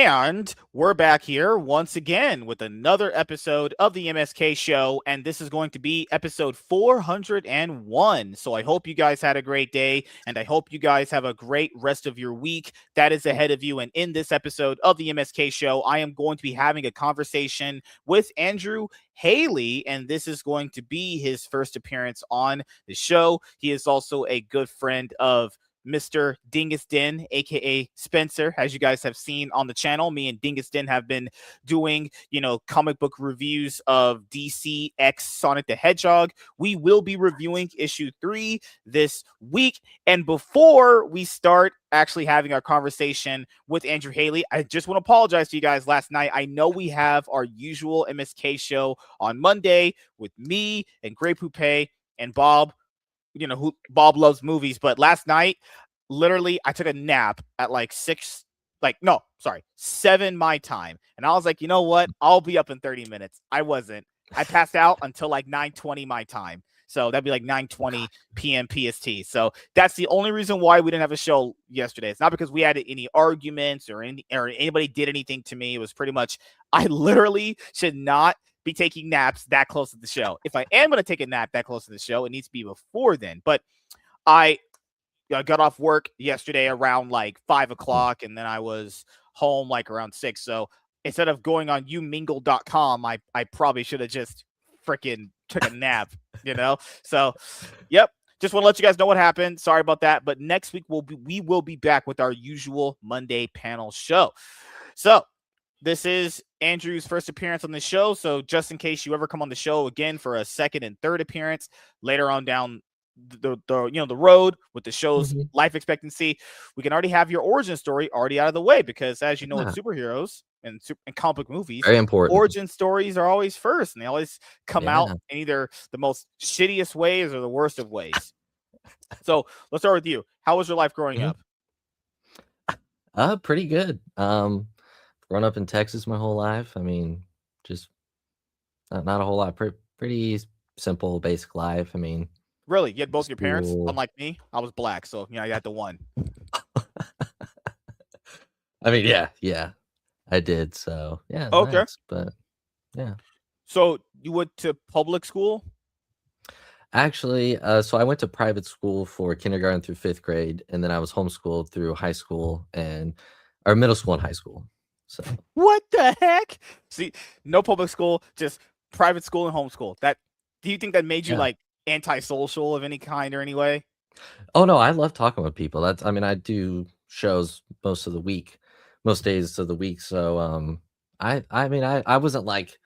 And we're back here once again with another episode of the MSK show. And this is going to be episode 401. So I hope you guys had a great day and I hope you guys have a great rest of your week that is ahead of you. And in this episode of the MSK show, I am going to be having a conversation with Andrew Haley, and this is going to be his first appearance on the show. He is also a good friend of Mr. Dingus Den, aka Spencer, as you guys have seen on the channel. Me and Dingus Den have been doing, comic book reviews of DC X Sonic the Hedgehog. We will be reviewing issue 3 this week. And before we start actually having our conversation with Andrew Haley, I just want to apologize to you guys last night. I know we have our usual MSK show on Monday with me and Grey Poupée and Bob. Who Bob loves movies, but last night, literally, I took a nap at 7 my time. And I was like, you know what? I'll be up in 30 minutes. I wasn't. I passed out until 9:20 my time. So that'd be 9:20 p.m. PST. So that's the only reason why we didn't have a show yesterday. It's not because we had any arguments or anybody did anything to me. It was pretty much, I literally should not be taking naps that close to the show. If I am going to take a nap that close to the show, it needs to be before then. But I got off work yesterday around 5 o'clock, and then I was home around 6. So instead of going on youmingle.com, I probably should have just freaking took a nap, So, yep. Just want to let you guys know what happened. Sorry about that. But next week we will be back with our usual Monday panel show. So this is Andrew's first appearance on the show. So just in case you ever come on the show again for a second and third appearance later on down the road with the show's life expectancy, we can already have your origin story already out of the way, because as you know, with superheroes and comic book movies, very important. Origin stories are always first, and they always come out in either the most shittiest ways or the worst of ways. So let's start with you. How was your life growing up? Pretty good. Grown up in Texas my whole life. I mean, just not a whole lot. Pretty simple, basic life. I mean, really, you had both your parents? Unlike me, I was black, so you had the one. I mean, yeah, I did. So yeah, okay, nice, but yeah. So you went to public school? Actually, so I went to private school for kindergarten through 5th grade, and then I was homeschooled through high school or middle school and high school. So what the heck? See, no public school, just private school and homeschool. Do you think that made you antisocial of any kind or any way? Oh no, I love talking with people. I do shows most days of the week. So I wasn't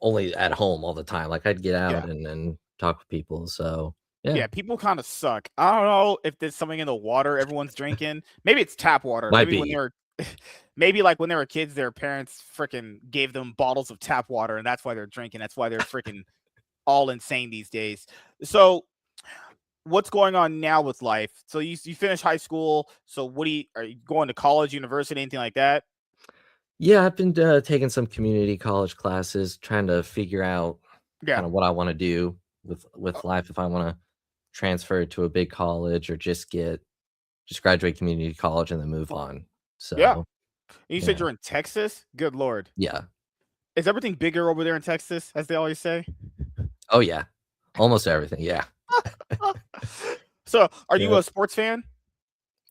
only at home all the time. I'd get out and talk with people. So yeah, people kind of suck. I don't know if there's something in the water everyone's drinking. Maybe it's tap water. Maybe when they were kids, their parents freaking gave them bottles of tap water, and that's why they're drinking. That's why they're freaking all insane these days. So what's going on now with life? So you finished high school. So are you going to college, university, anything like that? Yeah, I've been taking some community college classes, trying to figure out kind of what I want to do with life. If I want to transfer to a big college or just graduate community college and then move on. So yeah. And you said you're in Texas? Good Lord. Yeah. Is everything bigger over there in Texas, as they always say? Oh yeah. Almost everything. Yeah. So are you a sports fan?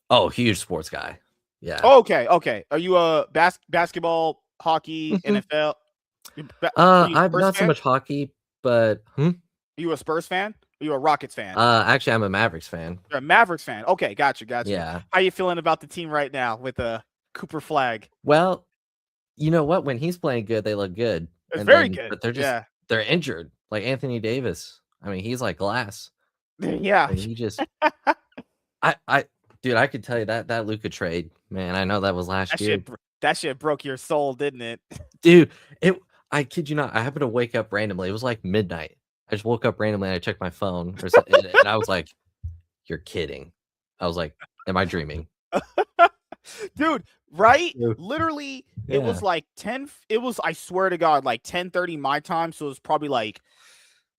Oh, huge sports guy. Yeah. Oh, okay. Are you a basketball, hockey, NFL? I'm not so much hockey, but Are you a Spurs fan? Are you a Rockets fan? Actually, I'm a Mavericks fan. You're a Mavericks fan. Okay, gotcha. Yeah. How you feeling about the team right now with Cooper Flag? Well, you know what? When he's playing good, they look good. It's very good. But they're injured. Like Anthony Davis. I mean, he's like glass. Yeah. And he just Dude, I could tell you that Luka trade, man. I know that was last year. That shit broke your soul, didn't it? Dude, I kid you not. I happened to wake up randomly. It was like midnight. I just woke up randomly and I checked my phone and I was like, "You're kidding." I was like, "Am I dreaming?" Dude, right? Literally, it was like 10. It was, I swear to God, 10:30 my time. So it was probably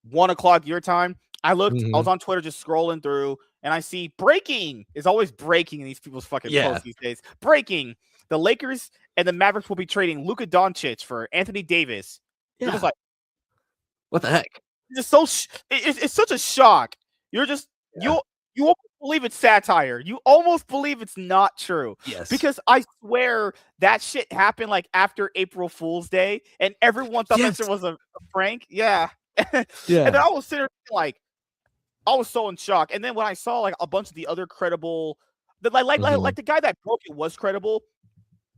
1 o'clock your time. I looked, I was on Twitter just scrolling through, and I see breaking. It's always breaking in these people's fucking posts these days. Breaking. The Lakers and the Mavericks will be trading Luka Doncic for Anthony Davis. Yeah. You're just like, what the heck? It's so it's such a shock. You're just you almost believe it's satire. You almost believe it's not true. Yes. Because I swear that shit happened like after April Fool's Day, and everyone thought that shit was a prank. Yeah. Yeah. And then I was sitting there like, I was so in shock. And then when I saw like a bunch of the other credible, like the guy that broke it was credible.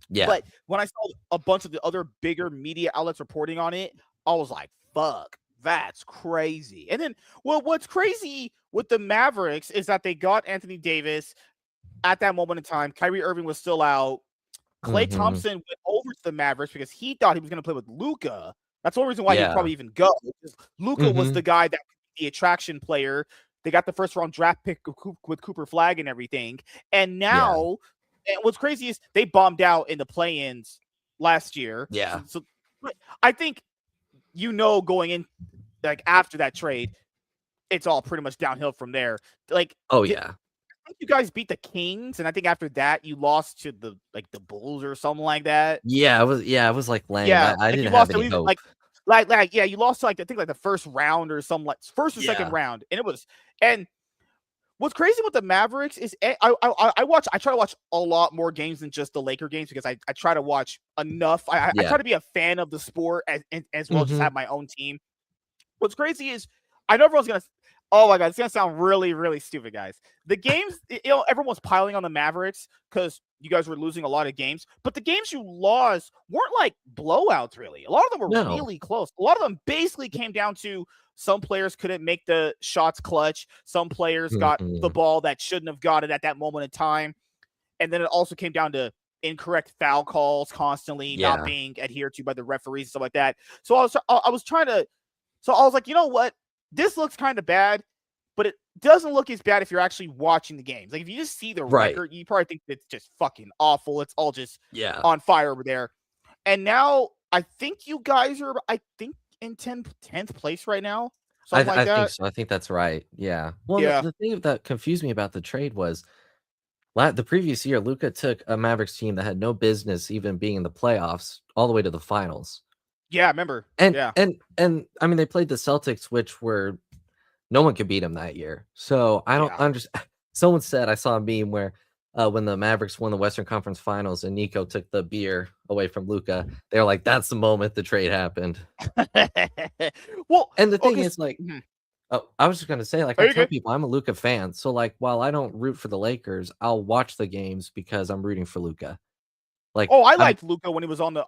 Yeah. But when I saw a bunch of the other bigger media outlets reporting on it, I was like, fuck, that's crazy. And then, well, what's crazy with the Mavericks is that they got Anthony Davis at that moment in time. Kyrie Irving was still out. Klay Thompson went over to the Mavericks because he thought he was going to play with Luka. That's the only reason why he'd probably even go. Luka was the guy that the attraction player. They got the first round draft pick with Cooper Flag and everything. And now, and what's crazy is they bombed out in the play-ins last year. Yeah. So I think, going in like after that trade, it's all pretty much downhill from there. Like, oh yeah, I think you guys beat the Kings, and I think after that you lost to the Bulls or something like that. Yeah, it was like lame. Yeah, I didn't have any hope. You lost to, I think like the first round or some like first or second round, and it was. And what's crazy with the Mavericks is I try to watch a lot more games than just the Laker games because I try to watch enough. I try to be a fan of the sport as well as just have my own team. What's crazy is I know everyone's gonna. Oh my god, it's gonna sound really, really stupid, guys. The games, everyone's piling on the Mavericks because you guys were losing a lot of games, but the games you lost weren't like blowouts, really. A lot of them were really close. A lot of them basically came down to some players couldn't make the shots clutch. Some players got the ball that shouldn't have got it at that moment in time. And then it also came down to incorrect foul calls constantly not being adhered to by the referees and stuff like that. So I was like, you know what? This looks kind of bad, but it doesn't look as bad if you're actually watching the games. Like if you just see the record, you probably think it's just fucking awful. It's all just on fire over there. And now I think you guys are, in 10th place right now. I think so. I think that's right. Yeah. Well, the thing that confused me about the trade was the previous year, Luka took a Mavericks team that had no business even being in the playoffs all the way to the finals. Yeah, I remember. And I mean, they played the Celtics, which were no one could beat them that year. So I don't understand. Someone said I saw a meme where when the Mavericks won the Western Conference Finals and Nico took the beer away from Luka, they were like, "That's the moment the trade happened." Well, and the thing is, like, I was just gonna say, like, I tell people I'm a Luka fan, so like, while I don't root for the Lakers, I'll watch the games because I'm rooting for Luka. Like, I liked Luka when he was on the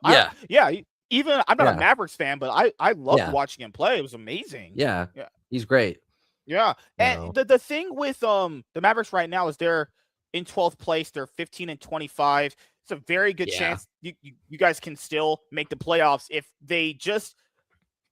Even I'm not a Mavericks fan, but I loved watching him play. It was amazing. Yeah. He's great. Yeah. And the thing with the Mavericks right now is they're in 12th place. They're 15-25. It's a very good chance you guys can still make the playoffs if they just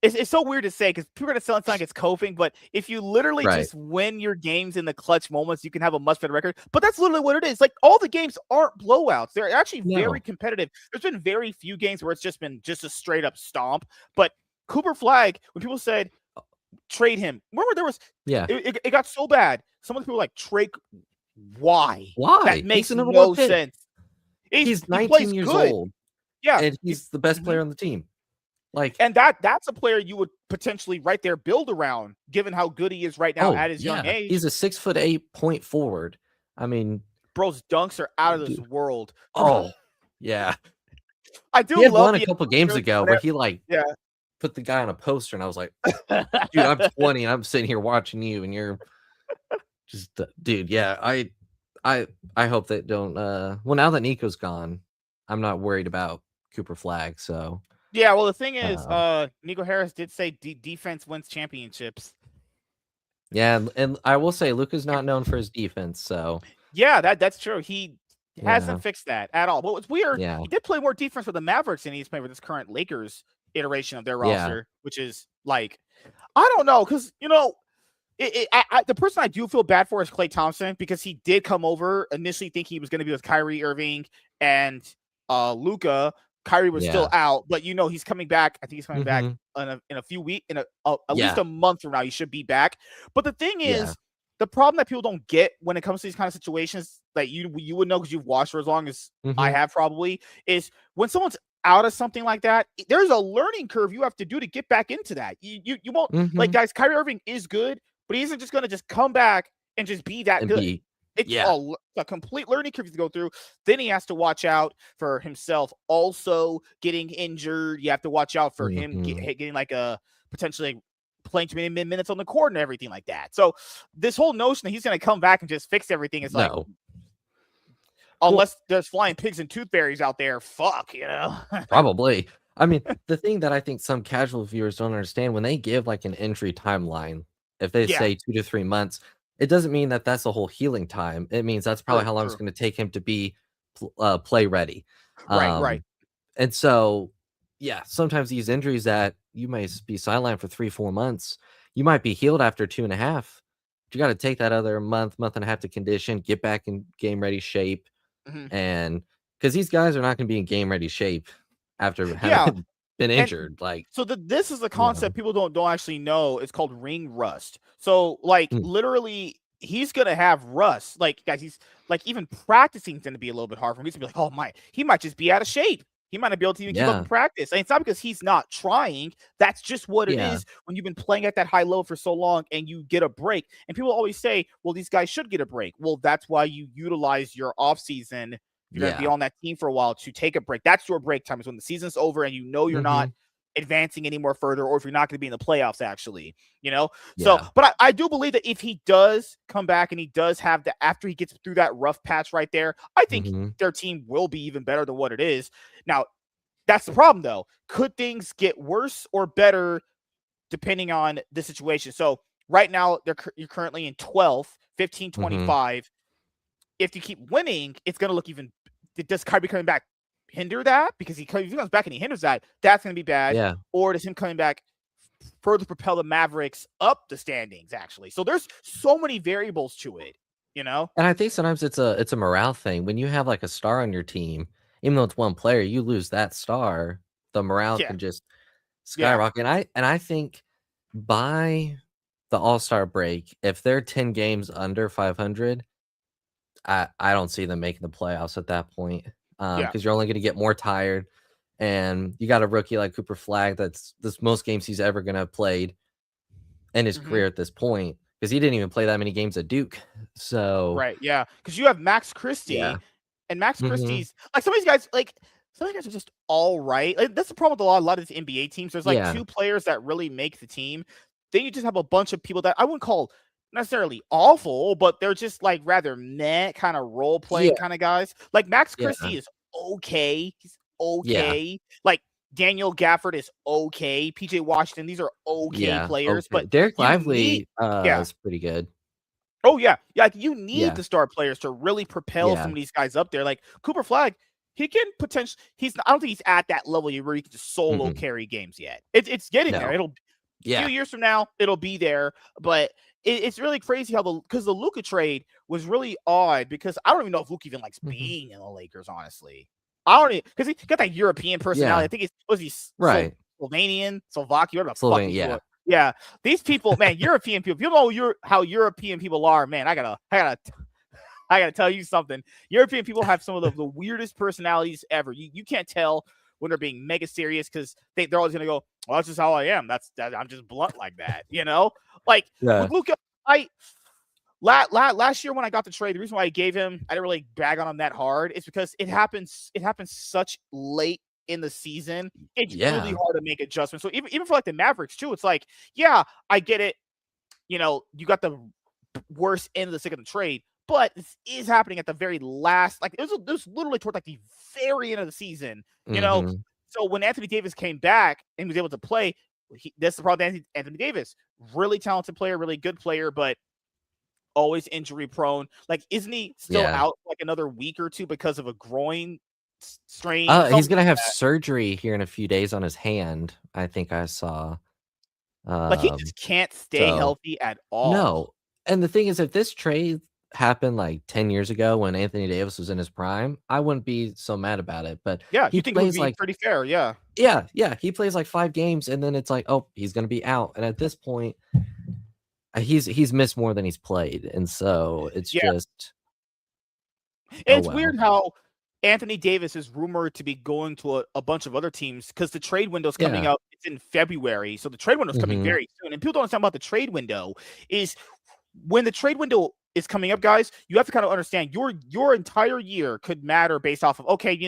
it's so weird to say because people are going to sound like it's coping, but if you literally just win your games in the clutch moments, you can have a much better record. But that's literally what it is. Like all the games aren't blowouts. They're actually very competitive. There's been very few games where it's just been just a straight up stomp. But Cooper Flag, when people said trade him, remember there was it got so bad. Some of the people were like trade. Why? That makes no sense. He's 19 years old. Yeah, and he's the best player on the team. Like, and that's a player you would potentially right there build around, given how good he is right now at his young age. He's a 6'8" point forward. I mean, bro's dunks are out of this world. Oh, yeah. I do. He had one a couple games ago where he put the guy on a poster, and I was like, dude, I'm 20 and I'm sitting here watching you, and you're just, dude. Yeah, I hope that don't. Well, now that Nico's gone, I'm not worried about Cooper Flag. So. Yeah, well, the thing is, Nico Harris did say defense wins championships. Yeah, and I will say Luka's not known for his defense, so yeah, that's true. He hasn't fixed that at all. But what's weird, he did play more defense with the Mavericks than he's played with this current Lakers iteration of their roster, which is like, I don't know, because the person I do feel bad for is Klay Thompson because he did come over initially thinking he was going to be with Kyrie Irving and Luka. Kyrie was still out, but he's coming back. I think he's coming back in a few weeks, at least a month from now. He should be back. But the thing is, the problem that people don't get when it comes to these kind of situations that you would know because you've watched for as long as I have probably is when someone's out of something like that, there's a learning curve you have to do to get back into that. You won't like guys. Kyrie Irving is good, but he isn't just going to just come back and just be that good. It's a complete learning curve to go through. Then he has to watch out for himself also getting injured. You have to watch out for him getting like a potentially playing too many minutes on the court and everything like that. So this whole notion that he's going to come back and just fix everything is like, unless there's flying pigs and tooth fairies out there, fuck, you know? Probably. I mean, the thing that I think some casual viewers don't understand, when they give like an injury timeline, if they say 2 to 3 months, it doesn't mean that that's the whole healing time. It means that's probably how long it's going to take him to be play ready. Right. And so, yeah, sometimes these injuries that you may be sidelined for 3-4 months, you might be healed after 2.5. But you got to take that other month and a half to condition, get back in game ready shape. And because these guys are not going to be in game ready shape after having been injured. This is a concept people don't actually know. It's called ring rust. So like literally he's gonna have rust. Like guys, he's like even practicing is gonna be a little bit hard for him. He's gonna be like, oh my, he might just be out of shape. He might not be able to even keep up in practice. And it's not because he's not trying. That's just what it is when you've been playing at that high level for so long and you get a break. And people always say, well, these guys should get a break. Well, that's why you utilize your off season. You're going to be on that team for a while to take a break. That's your break time, is when the season's over and you know you're not advancing any more further, or if you're not going to be in the playoffs, actually, you know? So, but I do believe that if he does come back and he does have the, after he gets through that rough patch right there, I think their team will be even better than what it is. Now, that's the problem, though. Could things get worse or better depending on the situation? So right now, you're currently in 12th, 15-25. If you keep winning, it's going to look even. Does Kyrie coming back hinder that? Because if he comes back and he hinders that, that's going to be bad. Or does him coming back further propel the Mavericks up the standings, actually? So there's so many variables to it, you know? And I think sometimes it's a morale thing. When you have like a star on your team, even though it's one player, you lose that star, the morale can just skyrocket. And I think by the All-Star break, if they're 10 games under 500, I don't see them making the playoffs at that point. Because you're only going to get more tired, and you got a rookie like Cooper Flag that's most games he's ever going to have played in his career at this point, because he didn't even play that many games at Duke. So because you have Max Christie, and Max Christie's like some of these guys are just all right. Like, that's the problem with a lot of these NBA teams. There's like two players that really make the team. Then you just have a bunch of people that I wouldn't call necessarily awful, but they're just like rather meh kind of role playing kind of guys. Like Max Christie is okay. He's okay. Like Daniel Gafford is okay. PJ Washington, these are okay players. But Derek Lively is pretty good. Oh yeah. Like you need the star players to really propel some of these guys up there. Like Cooper Flag, he can potentially. I don't think he's at that level where he can just solo carry games yet. It's getting there. It'll a few years from now, it'll be there. But it's really crazy how because the Luka trade was really odd, because I don't even know if Luka even likes being in the Lakers, honestly. I don't even, because he got that European personality. I think he's Slovenian, Slovakia, whatever the fuck he's Yeah, these people, man, European people. You know how European people are, man. I gotta tell you something. European people have some of the weirdest personalities ever. You can't tell when they're being mega serious, because they're always gonna go, well, that's just how I am. I'm just blunt like that, you know? Like with Luka, last year when I got the trade, the reason why I gave him, I didn't really bag on him that hard, is because it happens such late in the season. It's really hard to make adjustments. So even for like the Mavericks too, it's like, I get it. You know, you got the worst end of the stick of the trade, but this is happening at the very last. Like it was literally toward like the very end of the season. You know, so when Anthony Davis came back and was able to play, that's the problem. Anthony Davis, really talented player, really good player, but always injury prone. Like, isn't he still out like another week or two because of a groin strain? He's gonna have surgery here in a few days on his hand, I think I saw. Like he just can't stay healthy at all. No. And the thing is, if this trade happened like 10 years ago when Anthony Davis was in his prime, I wouldn't be so mad about it. But he think it would be like pretty fair. Yeah, he plays like 5 games and then it's like, oh, he's gonna be out. And at this point, he's missed more than he's played, and so it's just. It's weird how Anthony Davis is rumored to be going to a bunch of other teams because the trade window's coming out. It's in February, so the trade window's coming very soon. And people don't understand about the trade window is when the trade window is coming up, guys, you have to kind of understand your entire year could matter based off of, okay,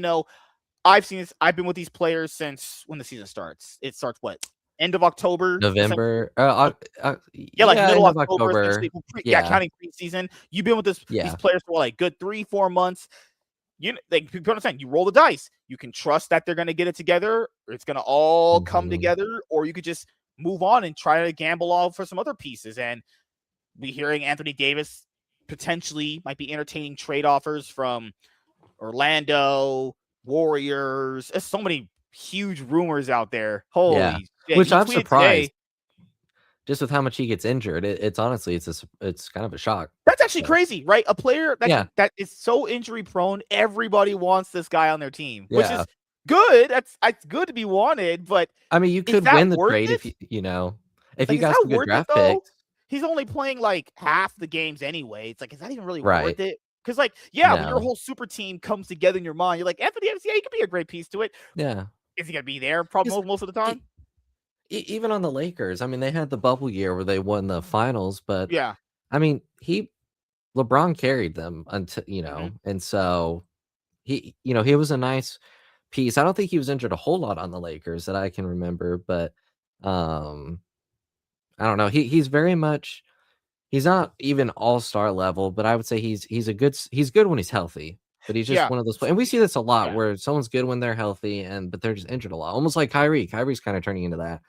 I've been with these players since when the season starts. It starts what? End of October? November? Like middle of October. Counting preseason. You've been with these players for like good 3-4 months. People understand, you roll the dice. You can trust that they're going to get it together, or it's going to all come together, or you could just move on and try to gamble off for some other pieces. And we hearing Anthony Davis potentially might be entertaining trade offers from Orlando, Warriors. There's so many huge rumors out there. Holy shit. Which I'm surprised. Just with how much he gets injured, it's honestly it's kind of a shock. That's actually crazy, right? A player that is so injury prone, everybody wants this guy on their team, which is good. It's good to be wanted, but I mean, you could win the trade if you got some good draft picks. He's only playing like half the games anyway. It's like, is that even really worth it? Because when your whole super team comes together in your mind, you're like, Anthony Davis, he could be a great piece to it. Yeah. Is he gonna be there probably most of the time? Even on the Lakers, I mean, they had the bubble year where they won the finals, but yeah, I mean, LeBron carried them until and so he was a nice piece. I don't think he was injured a whole lot on the Lakers that I can remember, but I don't know. He's very much. He's not even all-star level, but I would say he's good when he's healthy. But he's just one of those players. And we see this a lot where someone's good when they're healthy, but they're just injured a lot. Almost like Kyrie. Kyrie's kind of turning into that,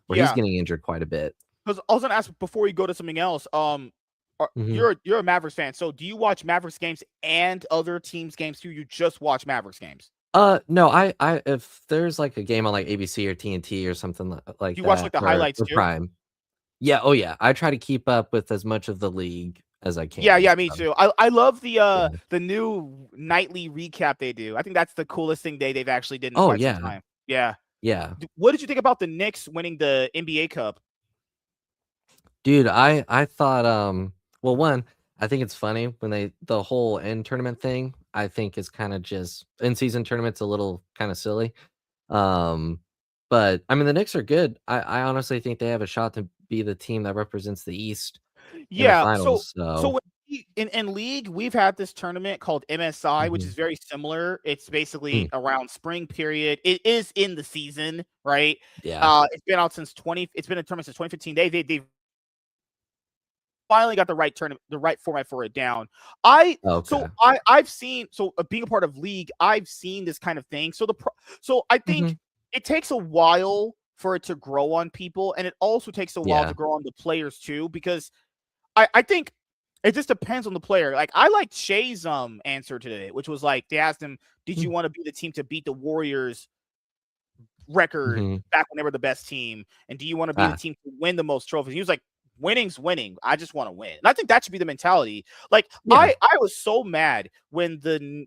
where he's getting injured quite a bit. Because I was gonna ask before we go to something else. You're a Mavericks fan, so do you watch Mavericks games and other teams' games too? You just watch Mavericks games? No, I if there's like a game on like ABC or TNT or something like that, you watch like the highlights too? Prime. Yeah, I try to keep up with as much of the league as I can. Yeah, me too. I love the new nightly recap they do. I think that's the coolest thing they've actually did in quite some time. Yeah. What did you think about the Knicks winning the NBA Cup? Dude, I thought one, I think it's funny when the whole end tournament thing, I think is kind of just in-season tournament's a little kind of silly. But I mean the Knicks are good. I honestly think they have a shot to be the team that represents the East. Yeah. Finals, so in league, we've had this tournament called MSI, which is very similar. It's basically around spring period. It is in the season, right? Yeah. It's been out since it's been a tournament since 2015. They've finally got the right format for it down. I've seen being a part of league, I've seen this kind of thing. So I think it takes a while for it to grow on people, and it also takes a while to grow on the players too, because I think it just depends on the player. Like I liked Shea's answer today, which was like they asked him, "Did you want to be the team to beat the Warriors record back when they were the best team? And do you want to be the team to win the most trophies?" He was like, "Winning's winning. I just want to win." And I think that should be the mentality. Like I was so mad when the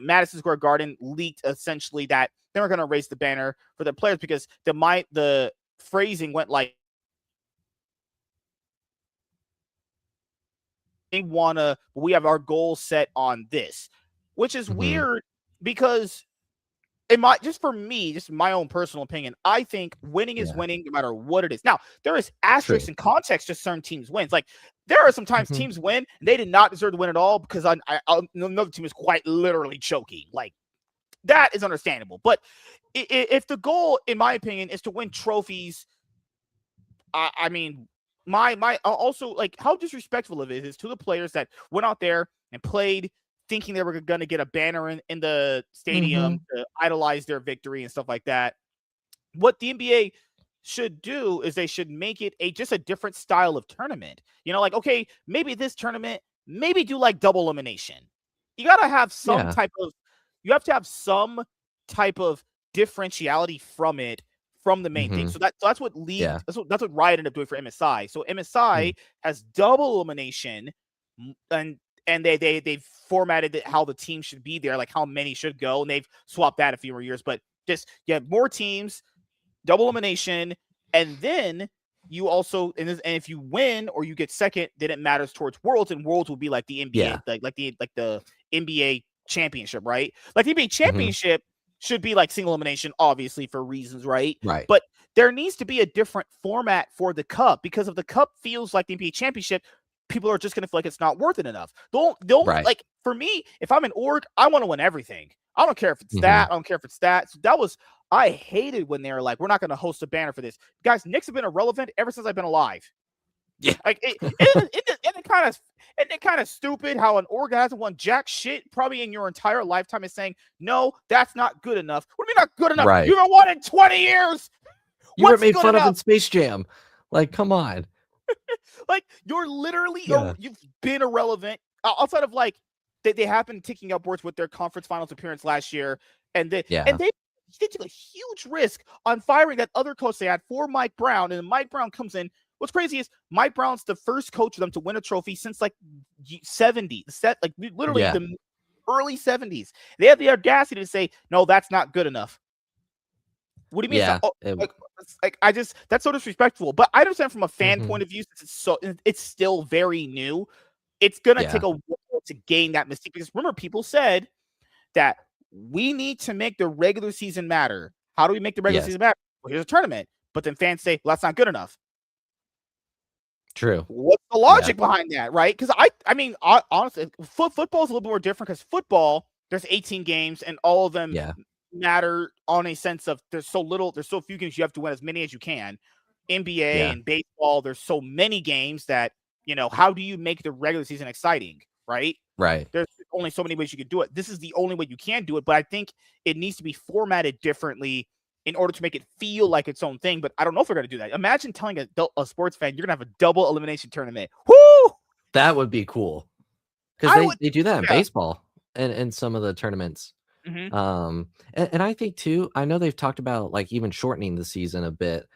Madison Square Garden leaked essentially that they were going to raise the banner for the players because the phrasing went like, we have our goal set on this, which is weird because just my own personal opinion, I think winning is winning no matter what it is. Now, there is asterisks and context to certain teams' wins. Like there are sometimes teams win and they did not deserve to win at all because another team is quite literally choking. Like that is understandable. But if the goal, in my opinion, is to win trophies, I mean, my also like how disrespectful it is to the players that went out there and played thinking they were going to get a banner in the stadium to idolize their victory and stuff like that. What the NBA should do is they should make it just a different style of tournament. Like, okay, maybe this tournament, maybe do like double elimination. You got to have some you have to have some type of differentiality from the main thing. So that's what league, that's what Riot ended up doing for MSI. So MSI has double elimination and they've formatted how the team should be there, like how many should go, and they've swapped that a few more years. But just you have more teams, double elimination, and then you also and if you win or you get second, then it matters towards Worlds, and Worlds will be like the NBA, Yeah. like the NBA championship, right? Like the NBA Mm-hmm. championship should be like single elimination, obviously for reasons, right? Right. But there needs to be a different format for the cup, because if the cup feels like the NBA championship, people are just going to feel like it's not worth it enough. Right. Like for me, if I'm an org, I want to win everything. I don't care if it's Mm-hmm. that. I don't care if it's that. So I hated when they were like, we're not going to host a banner for this. Guys, Knicks have been irrelevant ever since I've been alive. Yeah. Like it kind of stupid how an org that hasn't won jack shit probably in your entire lifetime is saying, no, that's not good enough. What do you mean not good enough? Right. You haven't won in 20 years. You were made fun of in Space Jam. Like, come on. Like, you're literally, you've been irrelevant outside of like, they happened ticking upwards with their conference finals appearance last year. And they took a huge risk on firing that other coach they had for Mike Brown. And then Mike Brown comes in. What's crazy is Mike Brown's the first coach for them to win a trophy since like 70, literally the early 70s. They had the audacity to say, no, that's not good enough. What do you mean? Yeah, that's so disrespectful. But I understand from a fan point of view, since it's still very new. It's gonna take a while to gain that mystique, because remember, people said that we need to make the regular season matter. How do we make the regular season matter? Well, here's a tournament. But then fans say, well, that's not good enough. True. What's the logic behind that, right? Because I mean, honestly, football is a little bit more different, because football, there's 18 games and all of them matter on a sense of there's so few games, you have to win as many as you can. NBA and baseball, there's so many games that, how do you make the regular season exciting, right? Right. There's only so many ways you can do it. This is the only way you can do it, but I think it needs to be formatted differently in order to make it feel like its own thing. But I don't know if we're going to do that. Imagine telling a sports fan you're going to have a double elimination tournament. Woo! That would be cool. Because they do that in baseball and some of the tournaments. Mm-hmm. And I think too, I know they've talked about like even shortening the season a bit.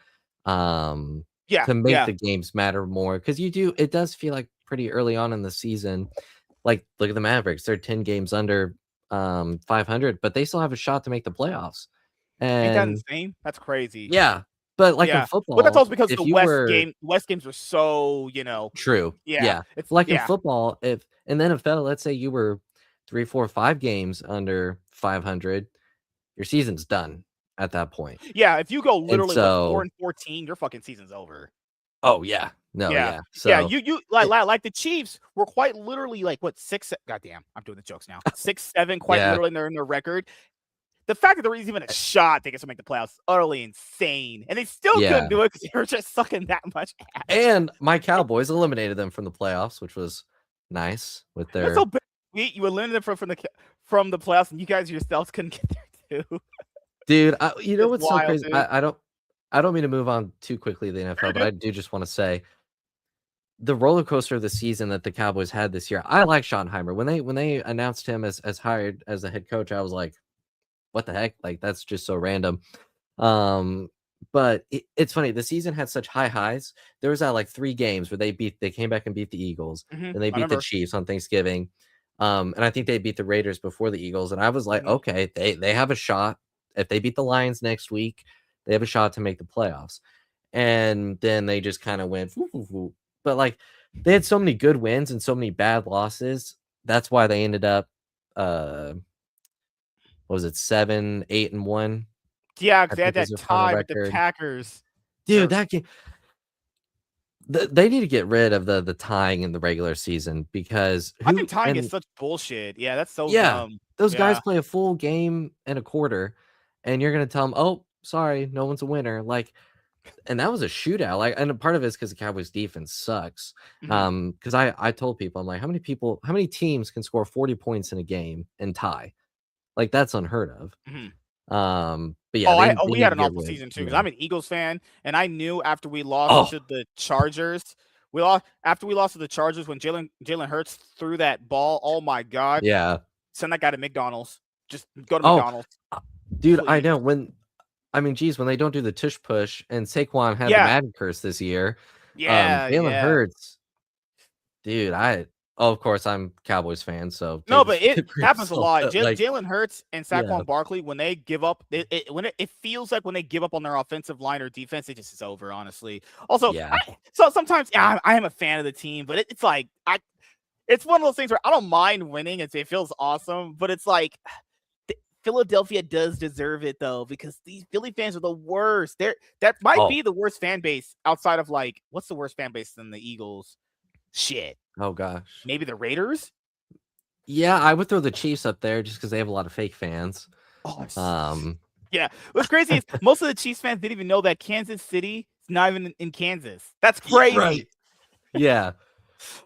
To make the games matter more, because it does feel like pretty early on in the season. Like, look at the Mavericks, they're 10 games under 500, but they still have a shot to make the playoffs. And ain't that insane? That's crazy. Yeah, but like in football, but that's also because the West games are so true. Yeah. It's like in football, if in the NFL, let's say you were 3, 4, 5 games under 500, your season's done at that point. Yeah, if you go literally 4-14, your fucking season's over. Oh yeah, no, yeah. So you like the Chiefs were quite literally like what 6? Goddamn, I'm doing the jokes now. 6-7, quite literally in their record. The fact that there was even a shot they get to make the playoffs is utterly insane, and they still couldn't do it because they were just sucking that much ass. And my Cowboys eliminated them from the playoffs, which was nice with their. That's so big. You eliminated them from the playoffs, and you guys yourselves couldn't get there too. Dude, you know what's so crazy? I don't mean to move on too quickly the NFL, but I do just want to say the roller coaster of the season that the Cowboys had this year. I like Schottenheimer. When they announced him as hired as the head coach, I was like, what the heck? Like, that's just so random. But it's funny. The season had such high highs. There was like 3 games where they came back and beat the Eagles, and they beat the Chiefs on Thanksgiving. And I think they beat the Raiders before the Eagles. And I was like, okay, they have a shot. If they beat the Lions next week, they have a shot to make the playoffs. And then they just kind of went, woo. But like, they had so many good wins and so many bad losses. That's why they ended up, what was it, 7-8-1? Yeah, because they had that tie with the Packers. Dude, that game. They need to get rid of the tying in the regular season, because I think tying is such bullshit. Yeah, that's so dumb. Those guys play a full game and a quarter, and you're gonna tell them, "Oh, sorry, no one's a winner." Like, and that was a shootout. Like, and a part of it is because the Cowboys' defense sucks. Because I told people, I'm like, how many teams can score 40 points in a game and tie? Like, that's unheard of. But yeah, we had an awful season too, because I'm an Eagles fan, and I knew after we lost to the Chargers, when Jalen Hurts threw that ball. Oh my god! Yeah, send that guy to McDonald's. Just go to McDonald's, dude. Please. I know when they don't do the tush push, and Saquon had the Madden curse this year. Yeah, Jalen Hurts, dude. Oh, of course, I'm Cowboys fan, so No, take this but with a it grain of happens a salt, lot. but, like, Jalen Hurts and yeah. Saquon Barkley, when they give up, it feels like when they give up on their offensive line or defense, it just is over. Honestly. Also, Yeah. so sometimes I am a fan of the team, but it's like it's one of those things where I don't mind winning. It feels awesome, but it's like Philadelphia does deserve it though, because these Philly fans are the worst. That might Oh. be the worst fan base outside of like what's the worst fan base than the Eagles? Shit. Oh gosh. Maybe the Raiders? Yeah, I would throw the Chiefs up there just because they have a lot of fake fans. Oh, Yeah. What's crazy is most of the Chiefs fans didn't even know that Kansas City is not even in Kansas. That's crazy. Right. Yeah.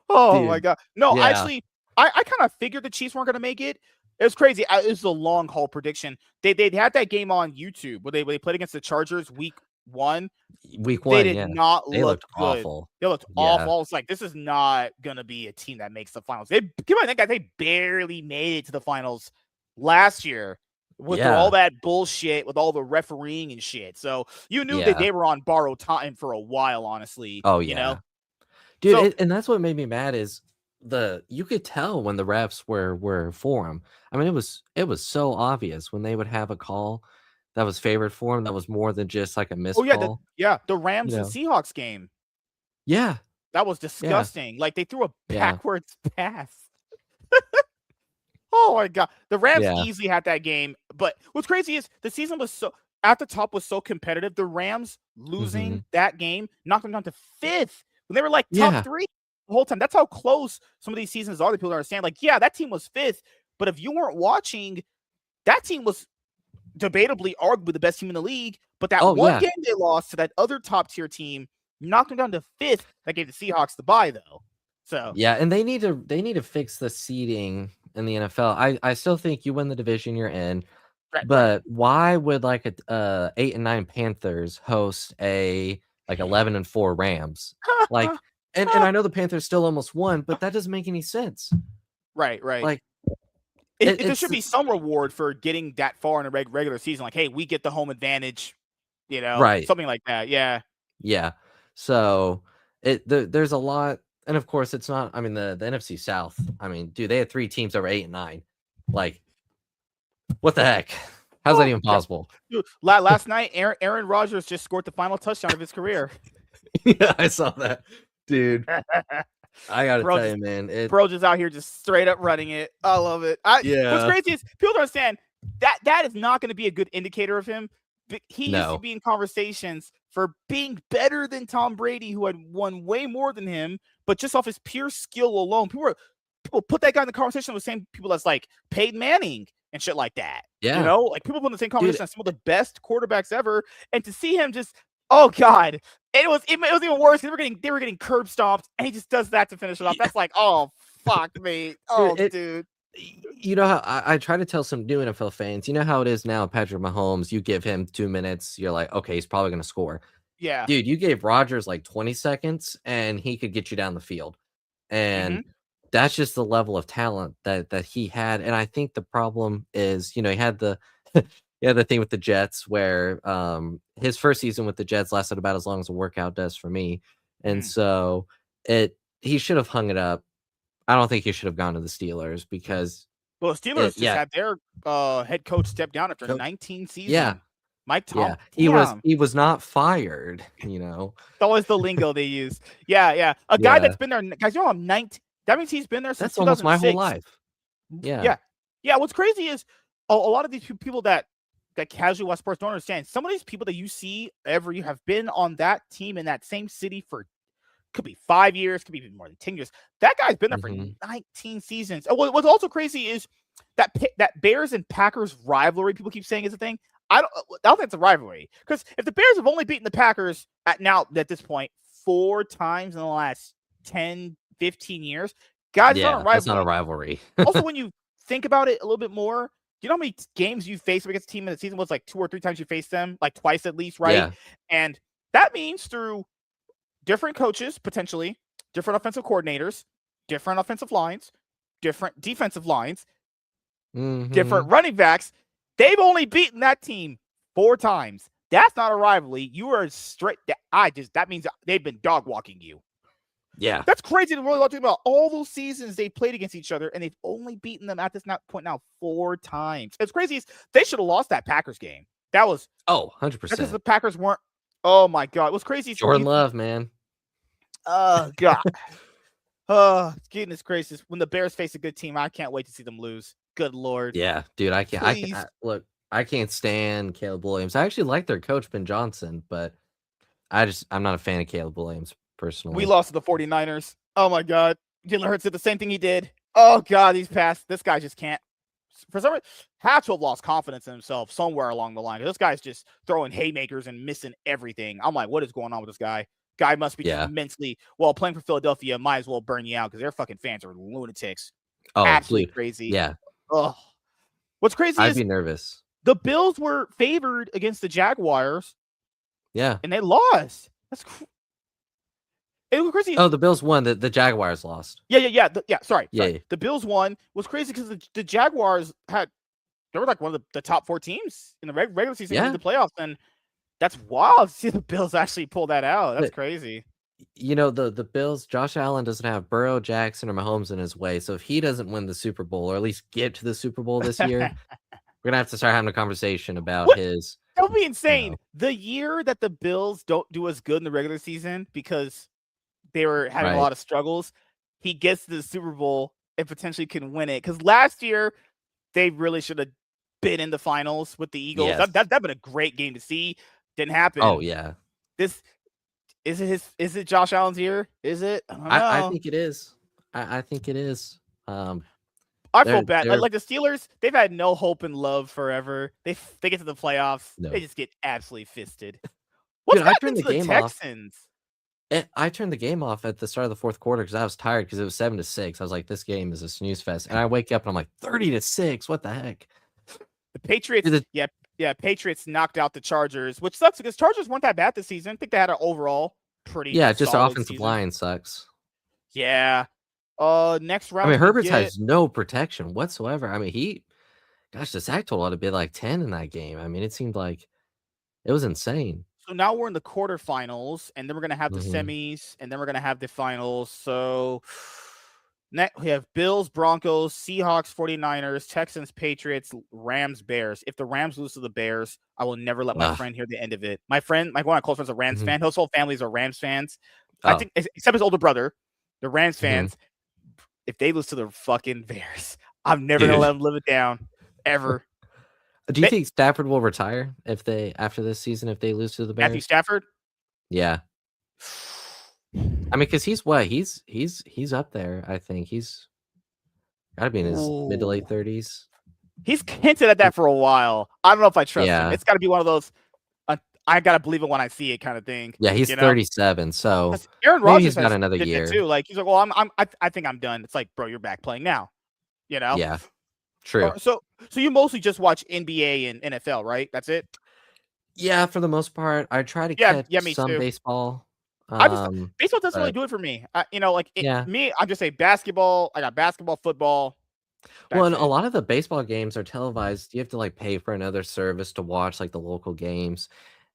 Oh Dude. my god. No, Yeah. actually, I kind of figured the Chiefs weren't going to make it. It was crazy. It was a long haul prediction. They had that game on YouTube where they played against the Chargers week 1. Week They 1, did yeah. not They look looked good. awful. They looked awful. It's like, this is not going to be a team that makes the finals. They barely made it to the finals last year with all that bullshit, with all the refereeing and shit. So you knew that they were on borrowed time for a while, honestly. Oh, yeah. You know? Dude, so, and that's what made me mad is you could tell when the refs were for him. I mean, it was so obvious when they would have a call that was favored for him that was more than just like a missed call. The Rams and Seahawks game. Yeah. That was disgusting. Like, they threw a backwards pass. Oh my god. The Rams easily had that game. But what's crazy is the season was so at the top was so competitive. The Rams losing that game knocked them down to 5th when they were like top 3 the whole time. That's how close some of these seasons are that people don't understand. Like, yeah, that team was 5th, but if you weren't watching, that team was debatably arguably the best team in the league. But that one game they lost to that other top tier team knocked them down to 5th. That gave the Seahawks the bye though. So yeah, and they need to fix the seeding in the NFL. I still think you win the division you're in. But why would like a 8-9 Panthers host a like 11-4 Rams? Like, and I know the Panthers still almost won, but that doesn't make any sense. Right. Like, there should be some reward for getting that far in a regular season. Like, hey, we get the home advantage, something like that. Yeah. Yeah. So there's a lot, and of course it's not. I mean, the NFC South. I mean, dude, they had 3 teams over 8-9. Like, what the heck? How's that even possible? Dude, last night, Aaron Rodgers just scored the final touchdown of his career. Yeah, I saw that, dude. I gotta tell you, man, bro just out here just straight up running it. I love it. What's crazy is people don't understand that is not going to be a good indicator of him. He used to be in conversations for being better than Tom Brady, who had won way more than him, but just off his pure skill alone, people put that guy in the conversation with the same people that's like Peyton Manning and shit like that. Yeah. Like people put in the same conversation as some of the best quarterbacks ever, and to see him just, oh god, it was even worse. They were getting curb stomped, and he just does that to finish it off. That's like, oh fuck me, dude. You know how I try to tell some new NFL fans, you know how it is now, Patrick Mahomes, you give him 2 minutes, you're like, okay, he's probably going to score. Yeah. Dude, you gave Rodgers like 20 seconds and he could get you down the field. And that's just the level of talent that he had. And I think the problem is, he had the thing with the Jets where his first season with the Jets lasted about as long as a workout does for me. And so he should have hung it up. I don't think he should have gone to the Steelers because the Steelers just had their head coach step down after 19 seasons. Yeah. Mike Tom. Yeah. He was not fired, That was the lingo they use. Yeah. A guy that's been there, guys, I'm 19. That means he's been there since 2006. Almost my whole life. Yeah. What's crazy is a lot of these people that casually watch sports don't understand. Some of these people that you see have been on that team in that same city for could be 5 years, could be even more than 10 years. That guy's been there for 19 seasons. What's also crazy is that Bears and Packers rivalry people keep saying is a thing. I don't think it's a rivalry, because if the Bears have only beaten the Packers at this point 4 times in the last 10, 15 years, guys, it's not a rivalry. That's not a rivalry. Also, when you think about it a little bit more, you know how many games you faced against a team in the season was like 2 or 3 times you faced them, like twice at least, right? Yeah. And that means through different coaches, potentially, different offensive coordinators, different offensive lines, different defensive lines, different running backs, they've only beaten that team 4 times. That's not a rivalry. You are straight. That means they've been dog walking you. Yeah. That's crazy to really think about. All those seasons they played against each other, and they've only beaten them at this point now 4 times. It's crazy. They should have lost that Packers game. That was 100%. because the Packers weren't. Oh my god, what's crazy? Jordan Love, man. Oh god. Oh, goodness gracious! When the Bears face a good team, I can't wait to see them lose. Good lord. Yeah, dude, I can't. Please. Look. I can't stand Caleb Williams. I actually like their coach Ben Johnson, but I'm not a fan of Caleb Williams personally. We lost to the 49ers. Oh my god. Jalen Hurts did the same thing he did. Oh god, this guy just can't. For some reason, had to have lost confidence in himself somewhere along the line. This guy's just throwing haymakers and missing everything. I'm like, what is going on with this guy? Guy must be just mentally, well, playing for Philadelphia might as well burn you out because their fucking fans are lunatics. Oh, absolutely dude. crazy. Yeah. Oh, what's crazy I'd is be nervous. the Bills were favored against the Jaguars. Yeah. And they lost. That's it was crazy. Oh, the Bills won. The Jaguars lost. Yeah. Sorry. Yeah. The Bills won. Was crazy because the Jaguars they were like one of the top 4 teams in the regular season in the playoffs, and that's wild to see the Bills actually pull that out. That's crazy. You know, the Bills, Josh Allen doesn't have Burrow, Jackson, or Mahomes in his way. So if he doesn't win the Super Bowl, or at least get to the Super Bowl this year, we're gonna have to start having a conversation about his. That would be insane. The year that the Bills don't do as good in the regular season because they were having a lot of struggles, he gets to the Super Bowl and potentially can win it. Because last year, they really should have been in the finals with the Eagles. Yes. That'd been a great game to see. Didn't happen. Oh yeah. Is it Josh Allen's year? Is it? I don't know. I think it is. I think it is. I feel bad. Like the Steelers, they've had no hope and love forever. They get to the playoffs, they just get absolutely fisted. What's happened to the Texans? I turned the game off at the start of the fourth quarter because I was tired because it was 7-6. I was like, this game is a snooze fest. And I wake up and I'm like, 30-6. What the heck? The Patriots, Patriots knocked out the Chargers, which sucks because Chargers weren't that bad this season. I think they had an overall pretty just our offensive season. line sucks. Yeah. Next round. I mean, Herbert has no protection whatsoever. I mean, the sack total ought to be like 10 in that game. I mean, it seemed like it was insane. So now we're in the quarterfinals, and then we're gonna have the semis, and then we're gonna have the finals. So next we have Bills, Broncos, Seahawks, 49ers, Texans, Patriots, Rams, Bears. If the Rams lose to the Bears, I will never let my friend hear the end of it. My friend, one of my close friends, is a Rams fan. His whole families are Rams fans. I think, except his older brother, the Rams fans. If they lose to the fucking Bears, I'm never gonna let them live it down ever. Do you think Stafford will retire after this season if they lose to the Bears? Matthew Stafford? Yeah. I mean, because he's what? He's up there. I think he's got to be in his mid to late 30s. He's hinted at that for a while. I don't know if I trust him. It's got to be one of those. I gotta believe it when I see it kind of thing. Yeah, he's 37, so Aaron Rodgers he's got another year too. Like he's like, well, I think I'm done. It's like, bro, you're back playing now. You know? Yeah. True. So you mostly just watch NBA and NFL, right? That's it. Yeah, for the most part, I try to catch some too. Baseball. Baseball doesn't really do it for me. Me, I just say basketball. I got basketball, football. Well, and a lot of the baseball games are televised. You have to like pay for another service to watch like the local games,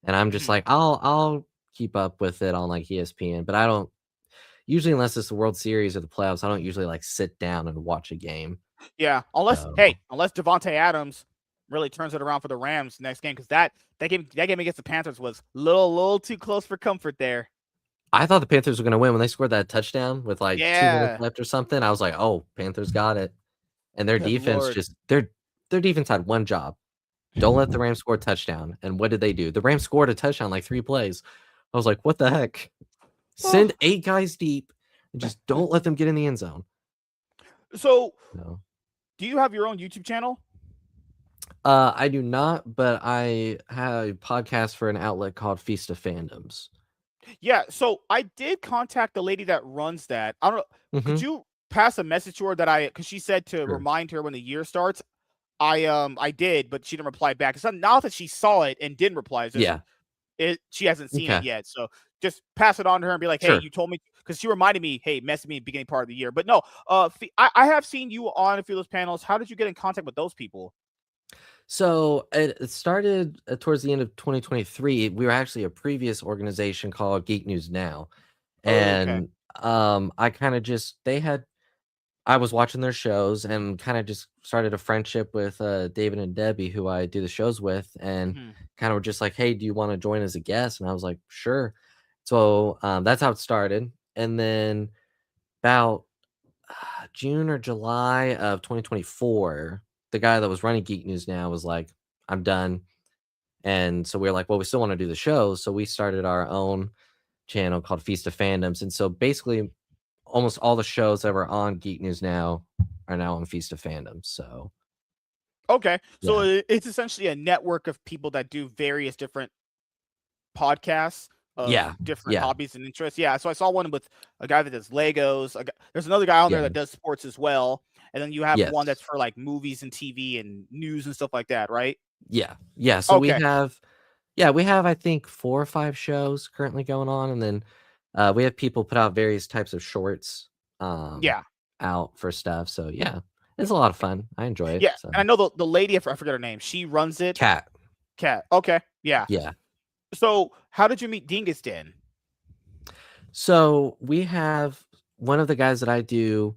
and I'm just like, I'll keep up with it on like ESPN, but I don't usually, unless it's the World Series or the playoffs, I don't usually like sit down and watch a game. Yeah, unless Devontae Adams really turns it around for the Rams next game, because that game against the Panthers was a little too close for comfort there. I thought the Panthers were going to win when they scored that touchdown with like 2 minutes left or something. I was like, oh, Panthers got it. And their defense their defense had one job. Don't let the Rams score a touchdown. And what did they do? The Rams scored a touchdown like 3 plays. I was like, what the heck? Send 8 guys deep and just don't let them get in the end zone. So, do you have your own YouTube channel? I do not, but I have a podcast for an outlet called Feast of Fandoms. Yeah, so I did contact the lady that runs that. I don't know. Could you pass a message to her because she said to remind her when the year starts. I did, but she didn't reply back. It's not that she saw it and didn't reply. She hasn't seen it yet. So just pass it on to her and be like, hey, you told me, because she reminded me, hey, message me beginning part of the year. But no, I have seen you on a few of those panels. How did you get in contact with those people? So it started towards the end of 2023. We were actually a previous organization called Geek News Now. And I kind of just I was watching their shows and kind of just started a friendship with David and Debbie, who I do the shows with, and Mhm. kind of were just like, "Hey, do you want to join as a guest?" And I was like, "Sure." So that's how it started. And then about June or July of 2024, the guy that was running Geek News now was like, "I'm done." And so we were like, "Well, we still want to do the shows." So we started our own channel called Feast of Fandoms. And so basically, almost all the shows that were on Geek News now are now on Feast of Fandoms. So Okay, so yeah, it's essentially a network of people that do various different podcasts of yeah, different yeah, hobbies and interests. Yeah, so I saw one with a guy that does Legos. There's another guy on there that does yes, sports as well, and then you have one that's yes, for like movies and TV and news and stuff like that, right? yeah, yeah. So Okay. we have I think 4 or 5 shows currently going on, and then we have people put out various types of shorts um Yeah. out for stuff. So yeah, it's a lot of fun. I enjoy it. Yeah, So and I know the lady, I forget her name. She runs it. cat, Cat. Okay. Yeah. yeah. So how did you meet Dingus Den? So we have one of the guys that I do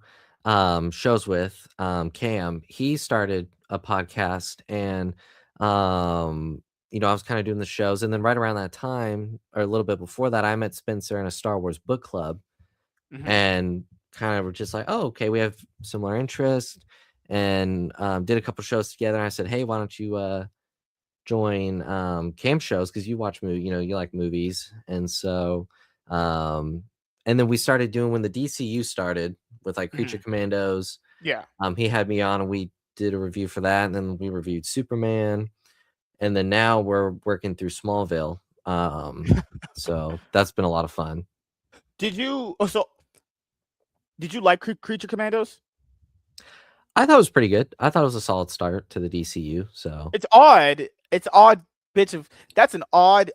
shows with, Cam, he started a podcast and I was kind of doing the shows. And then right around that time, or a little bit before that, I met Spencer in a Star Wars book club Mhm. and kind of were just like, oh, okay, we have similar interests and did a couple shows together. And I said, hey, why don't you join camp shows because you watch movie, you like movies. And so and then we started doing when the DCU started with like Creature Mhm. Commandos. Yeah. He had me on and we did a review for that, and then we reviewed Superman, and then now we're working through Smallville. So that's been a lot of fun. Did you so did you like Creature Commandos? I thought it was pretty good. I thought it was a solid start to the DCU. So It's odd. It's odd bits of that's an odd,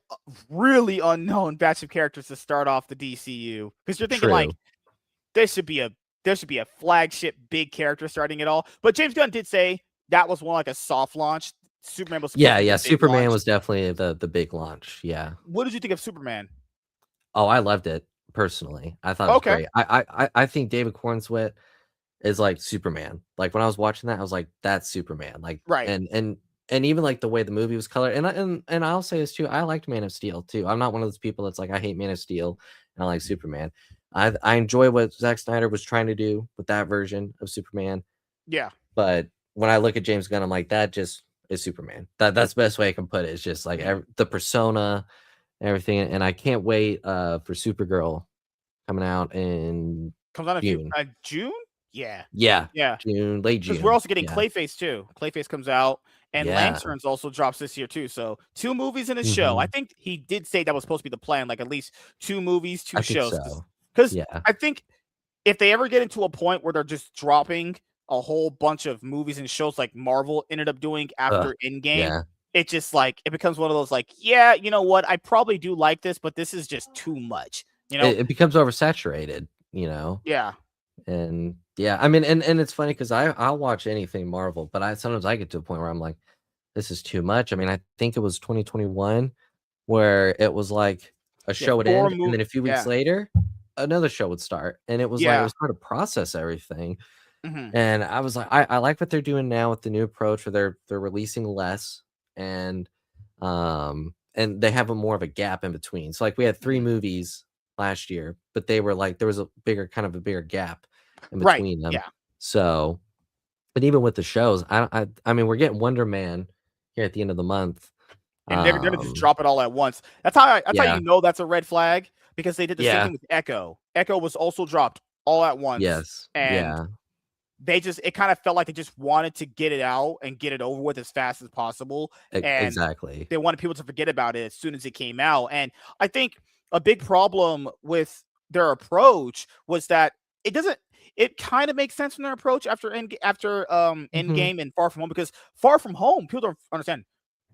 really unknown batch of characters to start off the DCU. Because you're thinking like true. there should be a flagship big character starting it all. But James Gunn did say that was more like a soft launch. Superman was supposed Yeah, to be yeah. the big Superman launch. was definitely the big launch. Yeah. What did you think of Superman? Oh, I loved it personally. I thought it was Okay. great. I think David Cornsweet is like Superman. Like when I was watching that, I was like, "That's Superman." Like, Right. and even like the way the movie was colored. And I'll say this too. I liked Man of Steel too. I'm not one of those people that's like I hate Man of Steel and I like Superman. I enjoy what Zack Snyder was trying to do with that version of Superman. Yeah. But when I look at James Gunn, I'm like, that just is Superman. That's the best way I can put it. It's just like Mhm. the persona, everything. And I can't wait for Supergirl coming out in Comes out in June. June? Yeah. Yeah, Yeah. June, late Because we're June. also getting Yeah, Clayface too. Clayface comes out, and yeah. Lanterns also drops this year too. So 2 movies and a show. I Mhm. think he did say that was supposed to be the plan, like at least 2 movies, 2 I think shows. so. Because Yeah. I think if they ever get into a point where they're just dropping a whole bunch of movies and shows like Marvel ended up doing Ugh, after Endgame, yeah. it just like it becomes one of those like, yeah, you know what? I probably do like this, but this is just too much. You know? It becomes oversaturated, you know? Yeah. And yeah, I mean, and it's funny because I'll watch anything Marvel, but sometimes I get to a point where I'm like, this is too much. I mean, I think it was 2021 where it was like a Yeah. show would Thor end, and movie. then a few weeks Yeah. later, another show would start. And it was like it Yeah. was hard to process everything. Hmm. And I was like, I like what they're doing now with the new approach where they're releasing less and they have a more of a gap in between. So like we had 3 movies last year, but they were like there was a bigger gap in Right. between them. Yeah. So, but even with the shows, I mean we're getting Wonder Man here at the end of the month. And they're gonna just Um, drop it all at once. That's how you yeah, know that's a red flag because they did the same yeah, thing with Echo. Echo was also dropped all at once, yes, and yeah, it kind of felt like they just wanted to get it out and get it over with as fast as possible, and exactly. they wanted people to forget about it as soon as it came out. And I think a big problem with their approach was that it doesn't. It kind of makes sense from their approach after Hmm. Endgame and Far From Home because Far From Home people don't understand.